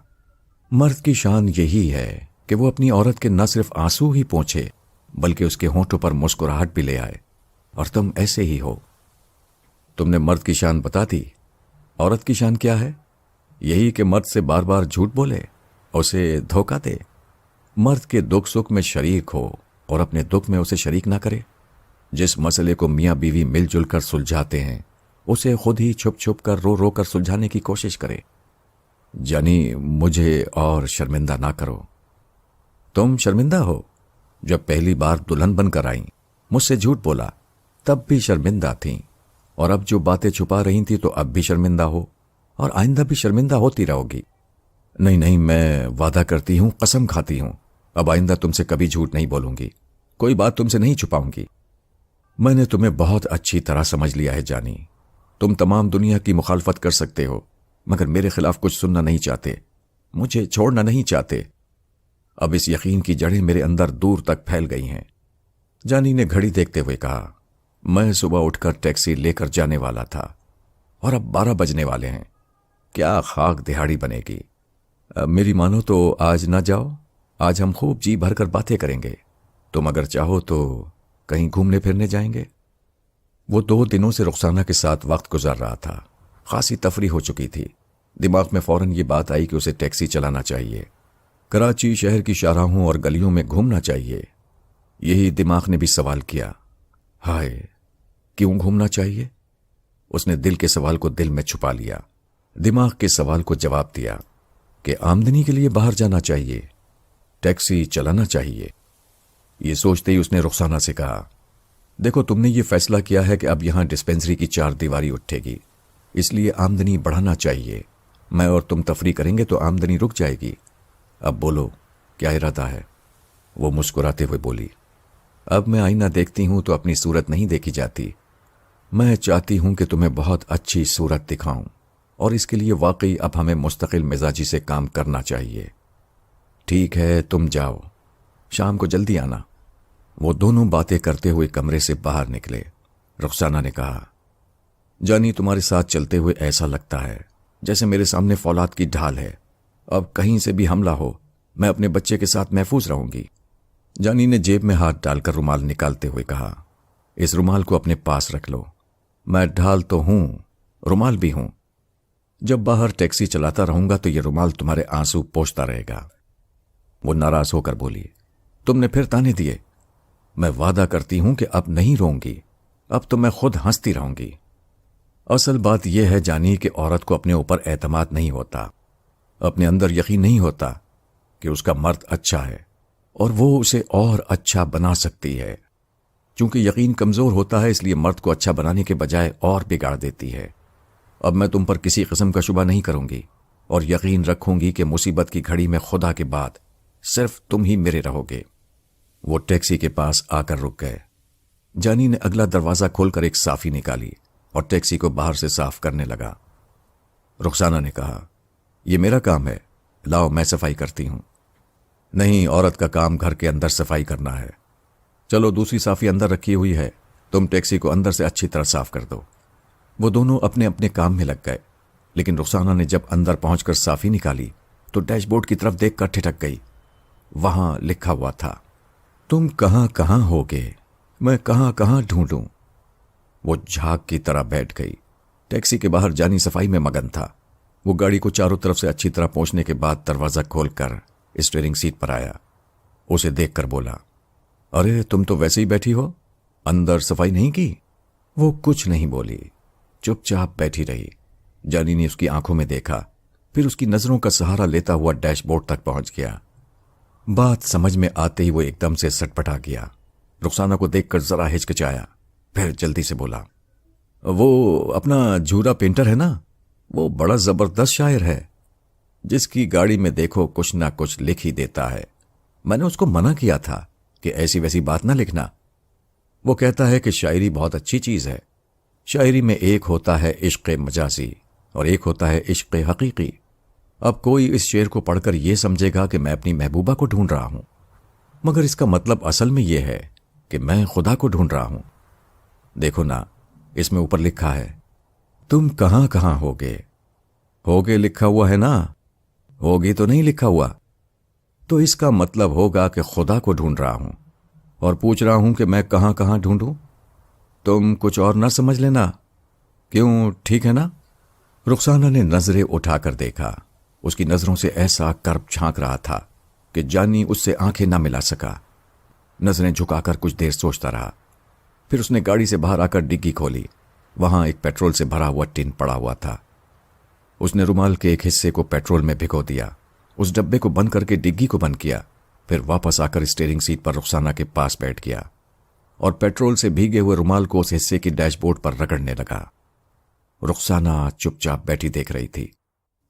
مرد کی شان یہی ہے کہ وہ اپنی عورت کے نہ صرف آنسو ہی پوچھے بلکہ اس کے ہونٹوں پر مسکراہٹ بھی لے آئے، اور تم ایسے ہی ہو۔ تم نے مرد کی شان بتا دی۔ عورت کی شان کیا ہے؟ یہی کہ مرد سے بار بار جھوٹ بولے، اسے دھوکہ دے، مرد کے دکھ سکھ میں شریک ہو اور اپنے دکھ میں اسے شریک نہ کرے۔ جس مسئلے کو میاں بیوی مل جل کر سلجھاتے ہیں اسے خود ہی چھپ چھپ کر رو رو کر سلجھانے کی کوشش کرے۔ جانی مجھے اور شرمندہ نہ کرو۔ تم شرمندہ ہو؟ جب پہلی بار دلہن بن کر آئیں، مجھ سے جھوٹ بولا، تب بھی شرمندہ تھیں، اور اب جو باتیں چھپا رہی تھیں تو اب بھی شرمندہ ہو، اور آئندہ بھی شرمندہ ہوتی رہو گی۔ نہیں نہیں، میں وعدہ کرتی ہوں، قسم کھاتی ہوں، اب آئندہ تم سے کبھی جھوٹ نہیں بولوں گی، کوئی بات تم سے نہیں چھپاؤں گی۔ میں نے تمہیں بہت اچھی طرح سمجھ لیا ہے جانی، تم تمام دنیا کی مخالفت کر سکتے ہو مگر میرے خلاف کچھ سننا نہیں چاہتے، مجھے چھوڑنا نہیں چاہتے۔ اب اس یقین کی جڑیں میرے اندر دور تک پھیل گئی ہیں۔ جانی نے گھڑی دیکھتے ہوئے کہا، میں صبح اٹھ کر ٹیکسی لے کر جانے والا تھا اور اب 12 بجنے والے ہیں، کیا خاک دہاڑی بنے گی۔ میری مانو تو آج نہ جاؤ، آج ہم خوب جی بھر کر باتیں کریں گے، تم اگر چاہو تو کہیں گھومنے پھرنے جائیں گے۔ وہ 2 دنوں سے رخسانہ کے ساتھ وقت گزار رہا تھا، خاصی تفریح ہو چکی تھی۔ دماغ میں فوراً یہ بات آئی کہ اسے ٹیکسی چلانا چاہیے، کراچی شہر کی شاہراہوں اور گلیوں میں گھومنا چاہیے۔ یہی دماغ نے بھی سوال کیا، ہائے کیوں گھومنا چاہیے؟ اس نے دل کے سوال کو دل میں چھپا لیا، دماغ کے سوال کو جواب دیا کہ آمدنی کے لیے باہر جانا چاہیے، ٹیکسی چلانا چاہیے۔ یہ سوچتے ہی اس نے رخسانہ سے کہا، دیکھو تم نے یہ فیصلہ کیا ہے کہ اب یہاں ڈسپینسری کی 4 دیواری اٹھے گی، اس لیے آمدنی بڑھانا چاہیے۔ میں اور تم تفریح کریں گے تو آمدنی رک جائے گی۔ اب بولو کیا ارادہ ہے؟ وہ مسکراتے ہوئے بولی، اب میں آئینہ دیکھتی ہوں تو اپنی صورت نہیں دیکھی جاتی، میں چاہتی ہوں کہ تمہیں بہت اچھی صورت دکھاؤں، اور اس کے لیے واقعی اب ہمیں مستقل مزاجی سے کام کرنا چاہیے۔ ٹھیک ہے تم جاؤ، شام کو جلدی آنا۔ وہ دونوں باتیں کرتے ہوئے کمرے سے باہر نکلے۔ رخسانہ نے کہا، جانی تمہارے ساتھ چلتے ہوئے ایسا لگتا ہے جیسے میرے سامنے فولاد کی ڈھال ہے، اب کہیں سے بھی حملہ ہو میں اپنے بچے کے ساتھ محفوظ رہوں گی۔ جانی نے جیب میں ہاتھ ڈال کر رومال نکالتے ہوئے کہا، اس رومال کو اپنے پاس رکھ لو، میں ڈھال تو ہوں رومال بھی ہوں، جب باہر ٹیکسی چلاتا رہوں گا تو یہ رومال تمہارے آنسو پوچھتا رہے گا۔ وہ ناراض ہو کر بولی، تم نے پھر تانے دیے، میں وعدہ کرتی ہوں کہ اب نہیں روں گی، اب تو میں خود ہنستی رہوں گی۔ اصل بات یہ ہے جانی کہ عورت کو اپنے اوپر اعتماد نہیں ہوتا، اپنے اندر یقین نہیں ہوتا کہ اس کا مرد اچھا ہے اور وہ اسے اور اچھا بنا سکتی ہے۔ چونکہ یقین کمزور ہوتا ہے اس لیے مرد کو اچھا بنانے کے بجائے اور بگاڑ دیتی ہے۔ اب میں تم پر کسی قسم کا شبہ نہیں کروں گی اور یقین رکھوں گی کہ مصیبت کی گھڑی میں خدا کے بعد صرف تم ہی میرے رہو گے۔ وہ ٹیکسی کے پاس آ کر رک گئے۔ جانی نے اگلا دروازہ کھول کر ایک صافی نکالی اور ٹیکسی کو باہر سے صاف کرنے لگا۔ رخسانہ نے کہا، یہ میرا کام ہے، لاؤ میں صفائی کرتی ہوں۔ نہیں، عورت کا کام گھر کے اندر صفائی کرنا ہے۔ چلو دوسری صافی اندر رکھی ہوئی ہے، تم ٹیکسی کو اندر سے اچھی طرح صاف کر دو۔ وہ دونوں اپنے اپنے کام میں لگ گئے، لیکن رخسانہ نے جب اندر پہنچ کر صافی نکالی تو ڈیش بورڈ کی طرف دیکھ کر ٹھٹک گئی۔ وہاں لکھا ہوا تھا، تم کہاں کہاں ہوگے، میں کہاں کہاں ڈھونڈوں۔ وہ جھاگ کی طرح بیٹھ گئی۔ ٹیکسی کے باہر جانی صفائی میں مگن تھا۔ وہ گاڑی کو چاروں طرف سے اچھی طرح پہنچنے کے بعد دروازہ کھول کر اسٹیئرنگ سیٹ پر آیا۔ اسے دیکھ کر بولا، ارے تم تو ویسے ہی بیٹھی ہو، اندر صفائی نہیں کی؟ وہ کچھ نہیں بولی، چپ چاپ بیٹھی رہی۔ جانی نے اس کی آنکھوں میں دیکھا، پھر اس کی نظروں کا سہارا لیتا ہوا ڈیش بورڈ تک پہنچ گیا۔ بات سمجھ میں آتے ہی وہ ایک دم سے سٹپٹا گیا۔ رخسانہ کو دیکھ کر ذرا ہچکچایا، پھر جلدی سے بولا، وہ اپنا جھورا پینٹر ہے نا، وہ بڑا زبردست شاعر ہے، جس کی گاڑی میں دیکھو کچھ نہ کچھ لکھ ہی دیتا ہے۔ میں نے اس کو منع کیا تھا کہ ایسی ویسی بات نہ لکھنا۔ وہ کہتا ہے کہ شاعری بہت اچھی چیز ہے، شاعری میں ایک ہوتا ہے عشق مجازی اور ایک ہوتا ہے عشق حقیقی۔ اب کوئی اس شعر کو پڑھ کر یہ سمجھے گا کہ میں اپنی محبوبہ کو ڈھونڈ رہا ہوں، مگر اس کا مطلب اصل میں یہ ہے کہ میں خدا کو ڈھونڈ رہا ہوں۔ دیکھو نا، اس میں اوپر لکھا ہے، تم کہاں کہاں ہوگے۔ ہوگے لکھا ہوا ہے نا، ہوگی تو نہیں لکھا ہوا، تو اس کا مطلب ہوگا کہ خدا کو ڈھونڈ رہا ہوں اور پوچھ رہا ہوں کہ میں کہاں کہاں ڈھونڈوں۔ تم کچھ اور نہ سمجھ لینا، کیوں؟ ٹھیک ہے نا؟ رخسانہ نے نظریں اٹھا کر دیکھا۔ اس کی نظروں سے ایسا کرب چھانک رہا تھا کہ جانی اس سے آنکھیں نہ ملا سکا۔ نظریں جھکا کر کچھ دیر سوچتا رہا، پھر اس نے گاڑی سے باہر آ کر ڈگی کھولی۔ وہاں ایک پیٹرول سے بھرا ہوا ٹین پڑا ہوا تھا۔ اس نے رومال کے ایک حصے کو پیٹرول میں بھگو دیا، اس ڈبے کو بند کر کے ڈگی کو بند کیا، پھر واپس آ کر اسٹیئرنگ سیٹ پر رخسانہ کے پاس بیٹھ گیا اور پیٹرول سے بھیگے ہوئے رومال کو اس حصے کی ڈیش بورڈ پر رگڑنے لگا۔ رخسانہ چپ چاپ بیٹھی دیکھ رہی تھی۔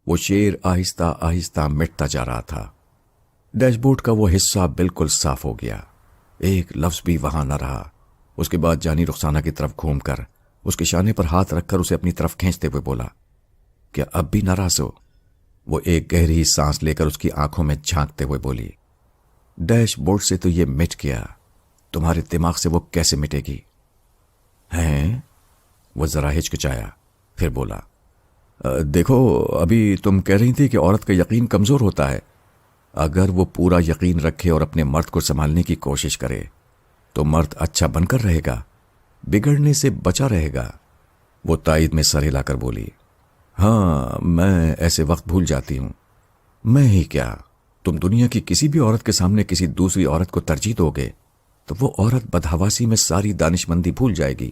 وہ شعر آہستہ آہستہ مٹتا جا رہا تھا۔ ڈیش بورڈ کا وہ حصہ بالکل صاف ہو گیا، ایک لفظ بھی وہاں نہ رہا۔ اس کے بعد جانی رخسانہ کی طرف گھوم کر اس کے شانے پر ہاتھ رکھ کر اسے اپنی طرف کھینچتے ہوئے بولا، کیا اب بھی ناراض ہو؟ وہ ایک گہری سانس لے کر اس کی آنکھوں میں جھانکتے ہوئے بولی، ڈیش بورڈ سے تو یہ مٹ گیا، تمہارے دماغ سے وہ کیسے مٹے گی؟ ہیں؟ وہ ذرا ہچکچایا، پھر بولا، دیکھو ابھی تم کہہ رہی تھی کہ عورت کا یقین کمزور ہوتا ہے۔ اگر وہ پورا یقین رکھے اور اپنے مرد کو سنبھالنے کی کوشش کرے تو مرد اچھا بن کر رہے گا، بگڑنے سے بچا رہے گا۔ وہ تائید میں سر ہلا کر بولی، ہاں میں ایسے وقت بھول جاتی ہوں۔ میں ہی کیا، تم دنیا کی کسی بھی عورت کے سامنے کسی دوسری عورت کو ترجیح دو گے تو وہ عورت بدحواسی میں ساری دانشمندی بھول جائے گی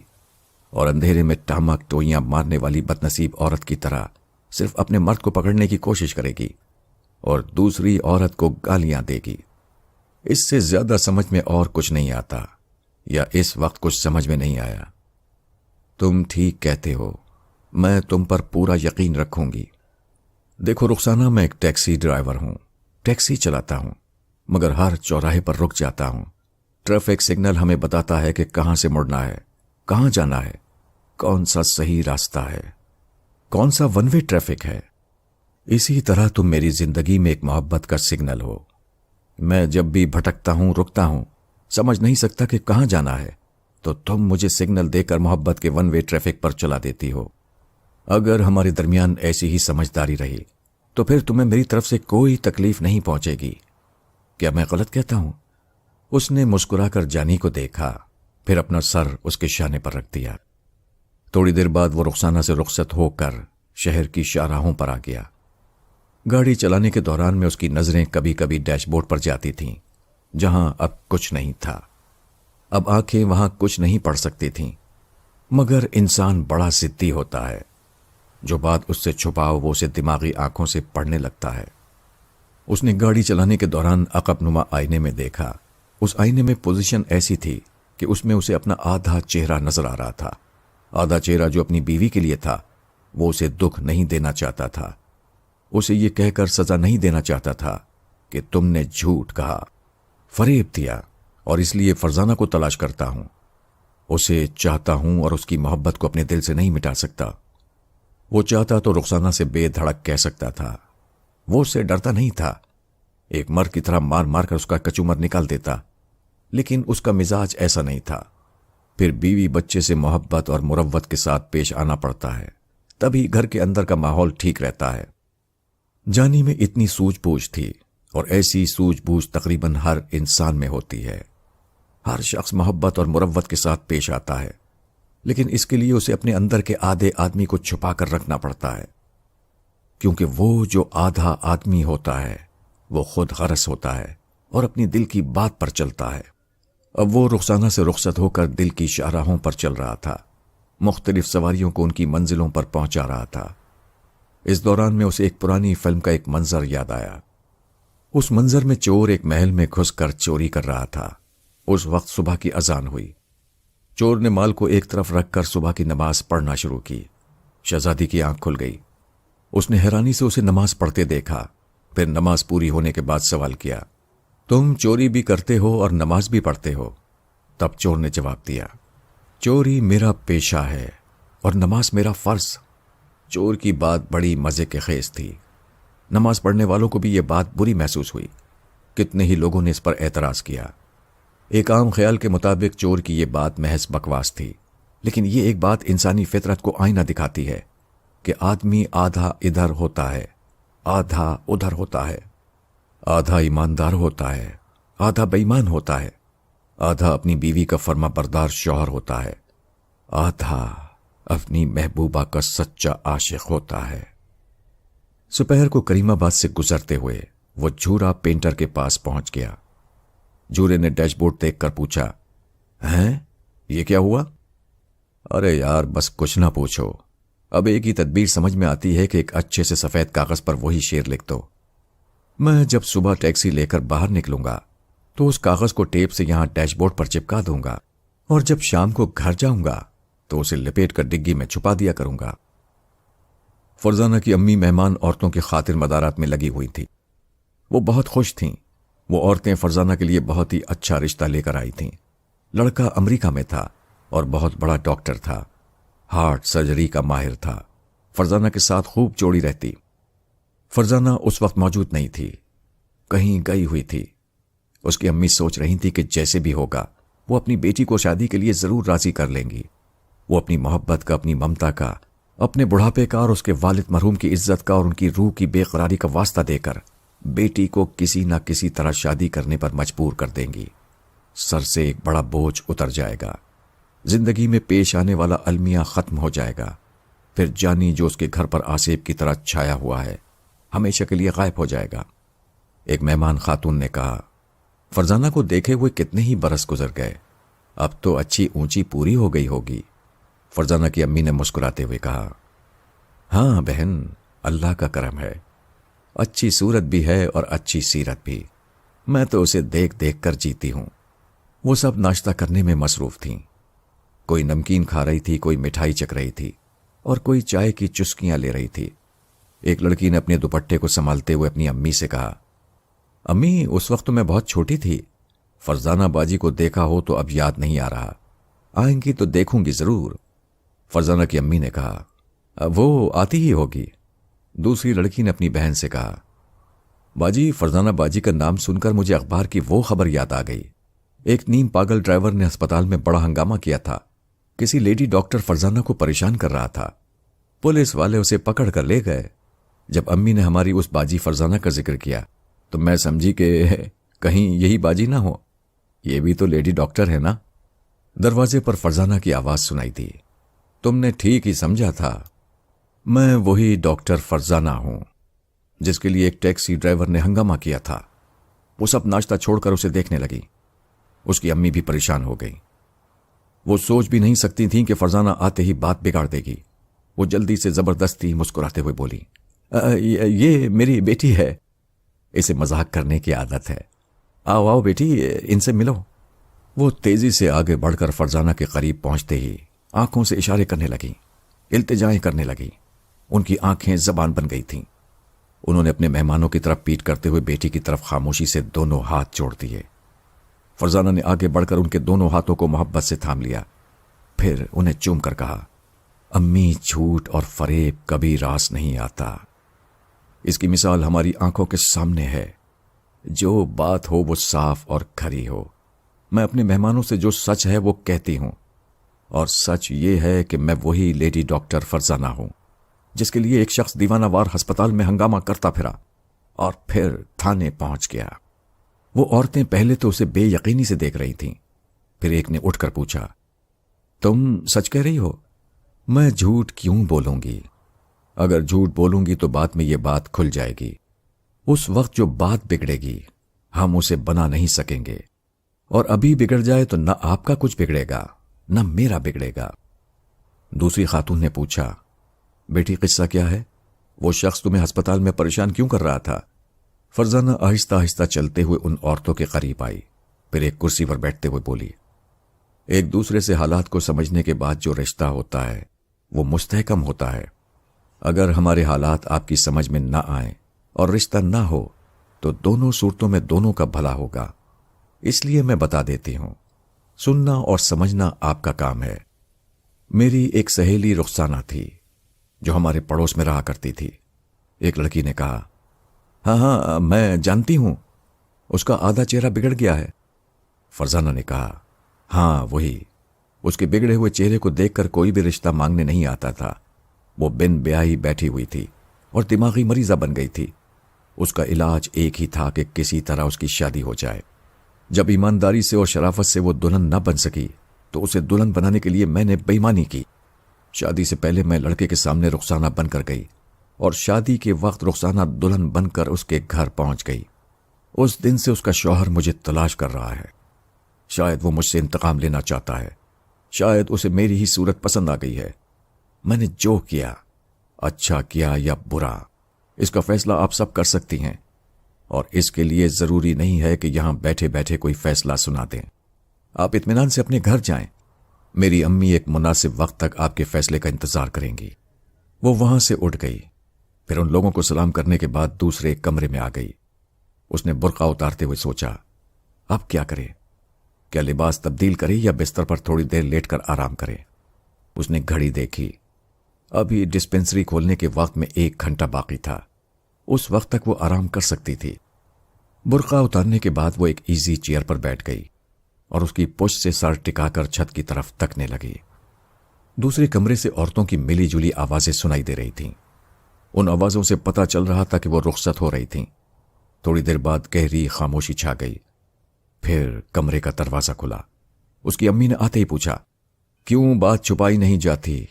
اور اندھیرے میں ٹامک ٹوئیاں مارنے والی بدنصیب عورت کی طرح صرف اپنے مرد کو پکڑنے کی کوشش کرے گی اور دوسری عورت کو گالیاں دے گی۔ اس سے زیادہ سمجھ میں اور کچھ نہیں آتا، یا اس وقت کچھ سمجھ میں نہیں آیا۔ تم ٹھیک کہتے ہو، میں تم پر پورا یقین رکھوں گی۔ دیکھو رخسانہ، میں ایک ٹیکسی ڈرائیور ہوں، ٹیکسی چلاتا ہوں، مگر ہر چوراہے پر رک جاتا ہوں۔ ٹریفک سگنل ہمیں بتاتا ہے کہ کہاں سے مڑنا ہے، کہاں جانا ہے، کون سا صحیح راستہ ہے، کون سا ون وے ٹریفک ہے۔ اسی طرح تم میری زندگی میں ایک محبت کا سگنل ہو۔ میں جب بھی بھٹکتا ہوں، رکتا ہوں، سمجھ نہیں سکتا کہ کہاں جانا ہے، تو تم مجھے سگنل دے کر محبت کے ون وے ٹریفک پر چلا دیتی ہو۔ اگر ہمارے درمیان ایسی ہی سمجھداری رہی تو پھر تمہیں میری طرف سے کوئی تکلیف نہیں پہنچے گی۔ کیا میں غلط کہتا ہوں؟ اس نے مسکرا کر جانی کو دیکھا، پھر اپنا سر اس کے شانے پر رکھ دیا۔ تھوڑی دیر بعد وہ رخسانہ سے رخصت ہو کر شہر کی شاہراہوں پر آ گیا۔ گاڑی چلانے کے دوران میں اس کی نظریں کبھی کبھی ڈیش بورڈ پر جاتی تھیں، جہاں اب کچھ نہیں تھا۔ اب آنکھیں وہاں کچھ نہیں پڑھ سکتی تھیں، مگر انسان بڑا ضدی ہوتا ہے۔ جو بات اس سے چھپاؤ وہ اسے دماغی آنکھوں سے پڑھنے لگتا ہے۔ اس نے گاڑی چلانے کے دوران عقب نما آئینے میں دیکھا۔ اس آئینے میں پوزیشن ایسی تھی کہ اس میں اسے اپنا آدھا چہرہ نظر آ رہا تھا۔ آدھا چہرہ جو اپنی بیوی کے لیے تھا، وہ اسے دکھ نہیں دینا چاہتا تھا، اسے یہ کہہ کر سزا نہیں دینا چاہتا تھا کہ تم نے جھوٹ کہا، فریب دیا، اور اس لیے فرزانہ کو تلاش کرتا ہوں۔ اسے چاہتا ہوں اور اس کی محبت کو اپنے دل سے نہیں مٹا سکتا۔ وہ چاہتا تو رخسانہ سے بے دھڑک کہہ سکتا تھا، وہ اس سے ڈرتا نہیں تھا، ایک مرد کی طرح مار مار کر اس کا کچومر نکال دیتا، لیکن اس کا مزاج ایسا نہیں تھا۔ پھر بیوی بچے سے محبت اور مروت کے ساتھ پیش آنا پڑتا ہے، تبھی گھر کے اندر کا ماحول ٹھیک رہتا ہے۔ جانی میں اتنی سوجھ بوجھ تھی، اور ایسی سوجھ بوجھ تقریباً ہر انسان میں ہوتی ہے۔ ہر شخص محبت اور مروت کے ساتھ پیش آتا ہے، لیکن اس کے لیے اسے اپنے اندر کے آدھے آدمی کو چھپا کر رکھنا پڑتا ہے، کیونکہ وہ جو آدھا آدمی ہوتا ہے وہ خود غرض ہوتا ہے اور اپنی دل کی بات پر چلتا ہے۔ اب وہ رخسانہ سے رخصت ہو کر دل کی شاہراہوں پر چل رہا تھا، مختلف سواریوں کو ان کی منزلوں پر پہنچا رہا تھا۔ اس دوران میں اسے ایک پرانی فلم کا ایک منظر یاد آیا۔ اس منظر میں چور ایک محل میں گھس کر چوری کر رہا تھا۔ اس وقت صبح کی اذان ہوئی۔ چور نے مال کو ایک طرف رکھ کر صبح کی نماز پڑھنا شروع کی۔ شہزادی کی آنکھ کھل گئی۔ اس نے حیرانی سے اسے نماز پڑھتے دیکھا، پھر نماز پوری ہونے کے بعد سوال کیا، تم چوری بھی کرتے ہو اور نماز بھی پڑھتے ہو؟ تب چور نے جواب دیا، چوری میرا پیشہ ہے اور نماز میرا فرض۔ چور کی بات بڑی مزے کے خیز تھی۔ نماز پڑھنے والوں کو بھی یہ بات بری محسوس ہوئی۔ کتنے ہی لوگوں نے اس پر اعتراض کیا۔ ایک عام خیال کے مطابق چور کی یہ بات محض بکواس تھی، لیکن یہ ایک بات انسانی فطرت کو آئینہ دکھاتی ہے کہ آدمی آدھا ادھر ہوتا ہے، آدھا ادھر ہوتا ہے، آدھا ایماندار ہوتا ہے، آدھا بے ایمان ہوتا ہے، آدھا اپنی بیوی کا فرما بردار شوہر ہوتا ہے، آدھا اپنی محبوبہ کا سچا عاشق ہوتا ہے۔ دوپہر کو کریم آباد سے گزرتے ہوئے وہ جھورا پینٹر کے پاس پہنچ گیا۔ جھورے نے ڈیش بورڈ دیکھ کر پوچھا، ہیں یہ کیا ہوا؟ ارے یار بس کچھ نہ پوچھو، اب ایک ہی تدبیر سمجھ میں آتی ہے کہ ایک اچھے سے سفید کاغذ پر وہی شعر لکھ دو۔ میں جب صبح ٹیکسی لے کر باہر نکلوں گا تو اس کاغذ کو ٹیپ سے یہاں ڈیش بورڈ پر چپکا دوں گا، اور جب شام کو گھر جاؤں گا تو اسے لپیٹ کر ڈگی میں چھپا دیا کروں گا۔ فرزانہ کی امی مہمان عورتوں کی خاطر مدارات میں لگی ہوئی تھی۔ وہ بہت خوش تھیں۔ وہ عورتیں فرزانہ کے لیے بہت ہی اچھا رشتہ لے کر آئی تھیں۔ لڑکا امریکہ میں تھا اور بہت بڑا ڈاکٹر تھا، ہارٹ سرجری کا ماہر تھا۔ فرزانہ کے ساتھ خوب جوڑی رہتی۔ فرزانہ اس وقت موجود نہیں تھی، کہیں گئی ہوئی تھی۔ اس کی امی سوچ رہی تھی کہ جیسے بھی ہوگا وہ اپنی بیٹی کو شادی کے لیے ضرور راضی کر لیں گی۔ وہ اپنی محبت کا، اپنی ممتا کا، اپنے بڑھاپے کا اور اس کے والد مرحوم کی عزت کا اور ان کی روح کی بے قراری کا واسطہ دے کر بیٹی کو کسی نہ کسی طرح شادی کرنے پر مجبور کر دیں گی۔ سر سے ایک بڑا بوجھ اتر جائے گا، زندگی میں پیش آنے والا المیہ ختم ہو جائے گا، پھر جانی جو اس کے گھر پر آسیب کی طرح چھایا ہوا ہے ہمیشہ کے لیے غائب ہو جائے گا۔ ایک مہمان خاتون نے کہا، فرزانہ کو دیکھے ہوئے کتنے ہی برس گزر گئے، اب تو اچھی اونچی پوری ہو گئی ہوگی۔ فرزانہ کی امی نے مسکراتے ہوئے کہا، ہاں بہن، اللہ کا کرم ہے، اچھی صورت بھی ہے اور اچھی سیرت بھی، میں تو اسے دیکھ دیکھ کر جیتی ہوں۔ وہ سب ناشتہ کرنے میں مصروف تھیں، کوئی نمکین کھا رہی تھی، کوئی مٹھائی چکھ رہی تھی اور کوئی چائے کی چسکیاں لے رہی تھی۔ ایک لڑکی نے اپنے دوپٹے کو سنبھالتے ہوئے اپنی امی سے کہا، امی اس وقت تو میں بہت چھوٹی تھی، فرزانہ باجی کو دیکھا ہو تو اب یاد نہیں آ رہا، آئیں گی تو دیکھوں گی ضرور۔ فرزانہ کی امی نے کہا، وہ آتی ہی ہوگی۔ دوسری لڑکی نے اپنی بہن سے کہا، باجی فرزانہ باجی کا نام سن کر مجھے اخبار کی وہ خبر یاد آ گئی، ایک نیم پاگل ڈرائیور نے ہسپتال میں بڑا ہنگامہ کیا تھا، کسی لیڈی ڈاکٹر فرزانہ کو پریشان کر رہا تھا، پولیس والے اسے پکڑ کر لے گئے۔ جب امی نے ہماری اس باجی فرزانہ کا ذکر کیا تو میں سمجھی کہ کہیں یہی باجی نہ ہو، یہ بھی تو لیڈی ڈاکٹر ہے نا۔ دروازے پر فرزانہ کی آواز سنائی دی، تم نے ٹھیک ہی سمجھا تھا، میں وہی ڈاکٹر فرزانہ ہوں جس کے لیے ایک ٹیکسی ڈرائیور نے ہنگامہ کیا تھا۔ وہ سب ناشتہ چھوڑ کر اسے دیکھنے لگی۔ اس کی امی بھی پریشان ہو گئی، وہ سوچ بھی نہیں سکتی تھیں کہ فرزانہ آتے ہی بات بگاڑ دے گی۔ وہ جلدی سے زبردستی مسکراتے ہوئے بولی، یہ میری بیٹی ہے، اسے مذاق کرنے کی عادت ہے، آؤ آؤ بیٹی ان سے ملو۔ وہ تیزی سے آگے بڑھ کر فرزانہ کے قریب پہنچتے ہی آنکھوں سے اشارے کرنے لگیں، التجائیں کرنے لگیں، ان کی آنکھیں زبان بن گئی تھیں۔ انہوں نے اپنے مہمانوں کی طرف پیٹ کرتے ہوئے بیٹی کی طرف خاموشی سے دونوں ہاتھ جوڑ دیے۔ فرزانہ نے آگے بڑھ کر ان کے دونوں ہاتھوں کو محبت سے تھام لیا، پھر انہیں چوم کر کہا، امی جھوٹ اور فریب کبھی راس نہیں آتا، اس کی مثال ہماری آنکھوں کے سامنے ہے، جو بات ہو وہ صاف اور کھری ہو۔ میں اپنے مہمانوں سے جو سچ ہے وہ کہتی ہوں، اور سچ یہ ہے کہ میں وہی لیڈی ڈاکٹر فرزانہ ہوں جس کے لیے ایک شخص دیوانہ وار ہسپتال میں ہنگامہ کرتا پھرا اور پھر تھانے پہنچ گیا۔ وہ عورتیں پہلے تو اسے بے یقینی سے دیکھ رہی تھیں، پھر ایک نے اٹھ کر پوچھا، تم سچ کہہ رہی ہو؟ میں جھوٹ کیوں بولوں گی؟ اگر جھوٹ بولوں گی تو بعد میں یہ بات کھل جائے گی، اس وقت جو بات بگڑے گی ہم اسے بنا نہیں سکیں گے، اور ابھی بگڑ جائے تو نہ آپ کا کچھ بگڑے گا نہ میرا بگڑے گا۔ دوسری خاتون نے پوچھا، بیٹی قصہ کیا ہے؟ وہ شخص تمہیں ہسپتال میں پریشان کیوں کر رہا تھا؟ فرزانہ آہستہ آہستہ چلتے ہوئے ان عورتوں کے قریب آئی، پھر ایک کرسی پر بیٹھتے ہوئے بولی، ایک دوسرے سے حالات کو سمجھنے کے بعد جو رشتہ ہوتا ہے وہ مستحکم ہوتا ہے۔ اگر ہمارے حالات آپ کی سمجھ میں نہ آئیں اور رشتہ نہ ہو تو دونوں صورتوں میں دونوں کا بھلا ہوگا، اس لیے میں بتا دیتی ہوں، سننا اور سمجھنا آپ کا کام ہے۔ میری ایک سہیلی رخسانہ تھی جو ہمارے پڑوس میں رہا کرتی تھی۔ ایک لڑکی نے کہا، ہاں میں جانتی ہوں، اس کا آدھا چہرہ بگڑ گیا ہے۔ فرزانہ نے کہا، ہاں وہی، اس کے بگڑے ہوئے چہرے کو دیکھ کر کوئی بھی رشتہ مانگنے نہیں آتا تھا۔ وہ بن بیاہی بیٹھی ہوئی تھی اور دماغی مریضہ بن گئی تھی۔ اس کا علاج ایک ہی تھا کہ کسی طرح اس کی شادی ہو جائے۔ جب ایمانداری سے اور شرافت سے وہ دلہن نہ بن سکی تو اسے دلہن بنانے کے لیے میں نے بے ایمانی کی۔ شادی سے پہلے میں لڑکے کے سامنے رخسانہ بن کر گئی اور شادی کے وقت رخسانہ دلہن بن کر اس کے گھر پہنچ گئی۔ اس دن سے اس کا شوہر مجھے تلاش کر رہا ہے، شاید وہ مجھ سے انتقام لینا چاہتا ہے، شاید اسے میری ہی صورت پسند آ گئی ہے۔ میں نے جو کیا، اچھا کیا یا برا، اس کا فیصلہ آپ سب کر سکتی ہیں، اور اس کے لیے ضروری نہیں ہے کہ یہاں بیٹھے بیٹھے کوئی فیصلہ سنا دیں۔ آپ اطمینان سے اپنے گھر جائیں، میری امی ایک مناسب وقت تک آپ کے فیصلے کا انتظار کریں گی۔ وہ وہاں سے اٹھ گئی، پھر ان لوگوں کو سلام کرنے کے بعد دوسرے کمرے میں آ گئی۔ اس نے برقع اتارتے ہوئے سوچا، اب کیا کرے؟ کیا لباس تبدیل کرے یا بستر پر تھوڑی دیر لیٹ کر آرام کرے؟ اس نے گھڑی دیکھی، ابھی ڈسپینسری کھولنے کے وقت میں 1 گھنٹہ باقی تھا، اس وقت تک وہ آرام کر سکتی تھی۔ برقع اتارنے کے بعد وہ ایک ایزی چیئر پر بیٹھ گئی اور اس کی پشت سے سر ٹکا کر چھت کی طرف تکنے لگی۔ دوسرے کمرے سے عورتوں کی ملی جلی آوازیں سنائی دے رہی تھیں۔ ان آوازوں سے پتہ چل رہا تھا کہ وہ رخصت ہو رہی تھیں۔ تھوڑی دیر بعد گہری خاموشی چھا گئی۔ پھر کمرے کا دروازہ کھلا۔ اس کی امی نے آتے ہی پوچھا، کیوں بات چھپائی نہیں جاتی؟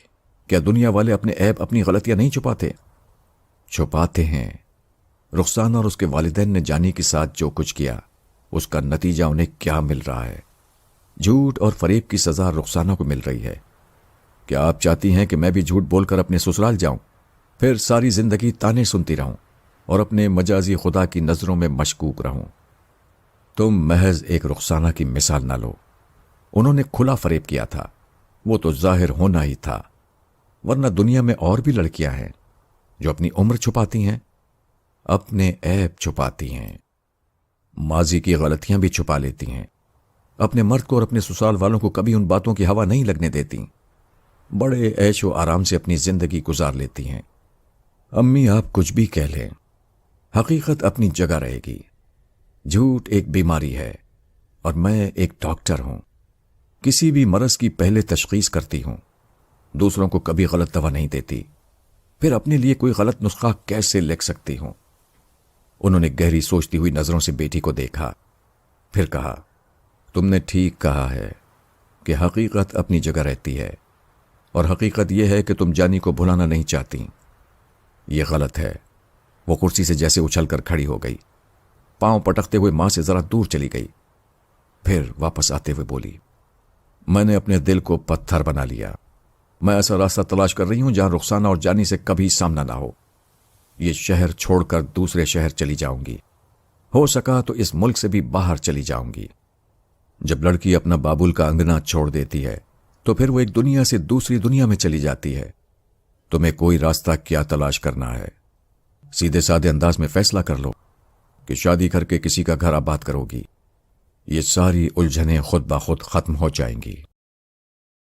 کیا دنیا والے اپنے عیب، اپنی غلطیاں نہیں چھپاتے؟ چھپاتے ہیں۔ رخسانہ اور اس کے والدین نے جانی کے ساتھ جو کچھ کیا، اس کا نتیجہ انہیں کیا مل رہا ہے؟ جھوٹ اور فریب کی سزا رخسانہ کو مل رہی ہے۔ کیا آپ چاہتی ہیں کہ میں بھی جھوٹ بول کر اپنے سسرال جاؤں، پھر ساری زندگی تانے سنتی رہوں اور اپنے مجازی خدا کی نظروں میں مشکوک رہوں؟ تم محض ایک رخسانہ کی مثال نہ لو۔ انہوں نے کھلا فریب کیا تھا، وہ تو ظاہر ہونا ہی تھا، ورنہ دنیا میں اور بھی لڑکیاں ہیں جو اپنی عمر چھپاتی ہیں، اپنے عیب چھپاتی ہیں، ماضی کی غلطیاں بھی چھپا لیتی ہیں، اپنے مرد کو اور اپنے سسرال والوں کو کبھی ان باتوں کی ہوا نہیں لگنے دیتی، بڑے عیش و آرام سے اپنی زندگی گزار لیتی ہیں۔ امی آپ کچھ بھی کہہ لیں، حقیقت اپنی جگہ رہے گی۔ جھوٹ ایک بیماری ہے اور میں ایک ڈاکٹر ہوں۔ کسی بھی مرض کی پہلے تشخیص کرتی ہوں، دوسروں کو کبھی غلط دوا نہیں دیتی، پھر اپنے لیے کوئی غلط نسخہ کیسے لکھ سکتی ہوں؟ انہوں نے گہری سوچتی ہوئی نظروں سے بیٹی کو دیکھا، پھر کہا، تم نے ٹھیک کہا ہے کہ حقیقت اپنی جگہ رہتی ہے، اور حقیقت یہ ہے کہ تم جانی کو بھلانا نہیں چاہتی۔ یہ غلط ہے۔ وہ کرسی سے جیسے اچھل کر کھڑی ہو گئی، پاؤں پٹکتے ہوئے ماں سے ذرا دور چلی گئی، پھر واپس آتے ہوئے بولی، میں نے اپنے دل کو پتھر بنا لیا۔ میں ایسا راستہ تلاش کر رہی ہوں جہاں رخسانہ اور جانی سے کبھی سامنا نہ ہو۔ یہ شہر چھوڑ کر دوسرے شہر چلی جاؤں گی، ہو سکا تو اس ملک سے بھی باہر چلی جاؤں گی۔ جب لڑکی اپنا بابل کا انگنا چھوڑ دیتی ہے تو پھر وہ ایک دنیا سے دوسری دنیا میں چلی جاتی ہے۔ تمہیں کوئی راستہ کیا تلاش کرنا ہے؟ سیدھے سادے انداز میں فیصلہ کر لو کہ شادی کر کے کسی کا گھر آباد کرو گی۔ یہ ساری الجھنیں خود بخود ختم ہو جائیں گی۔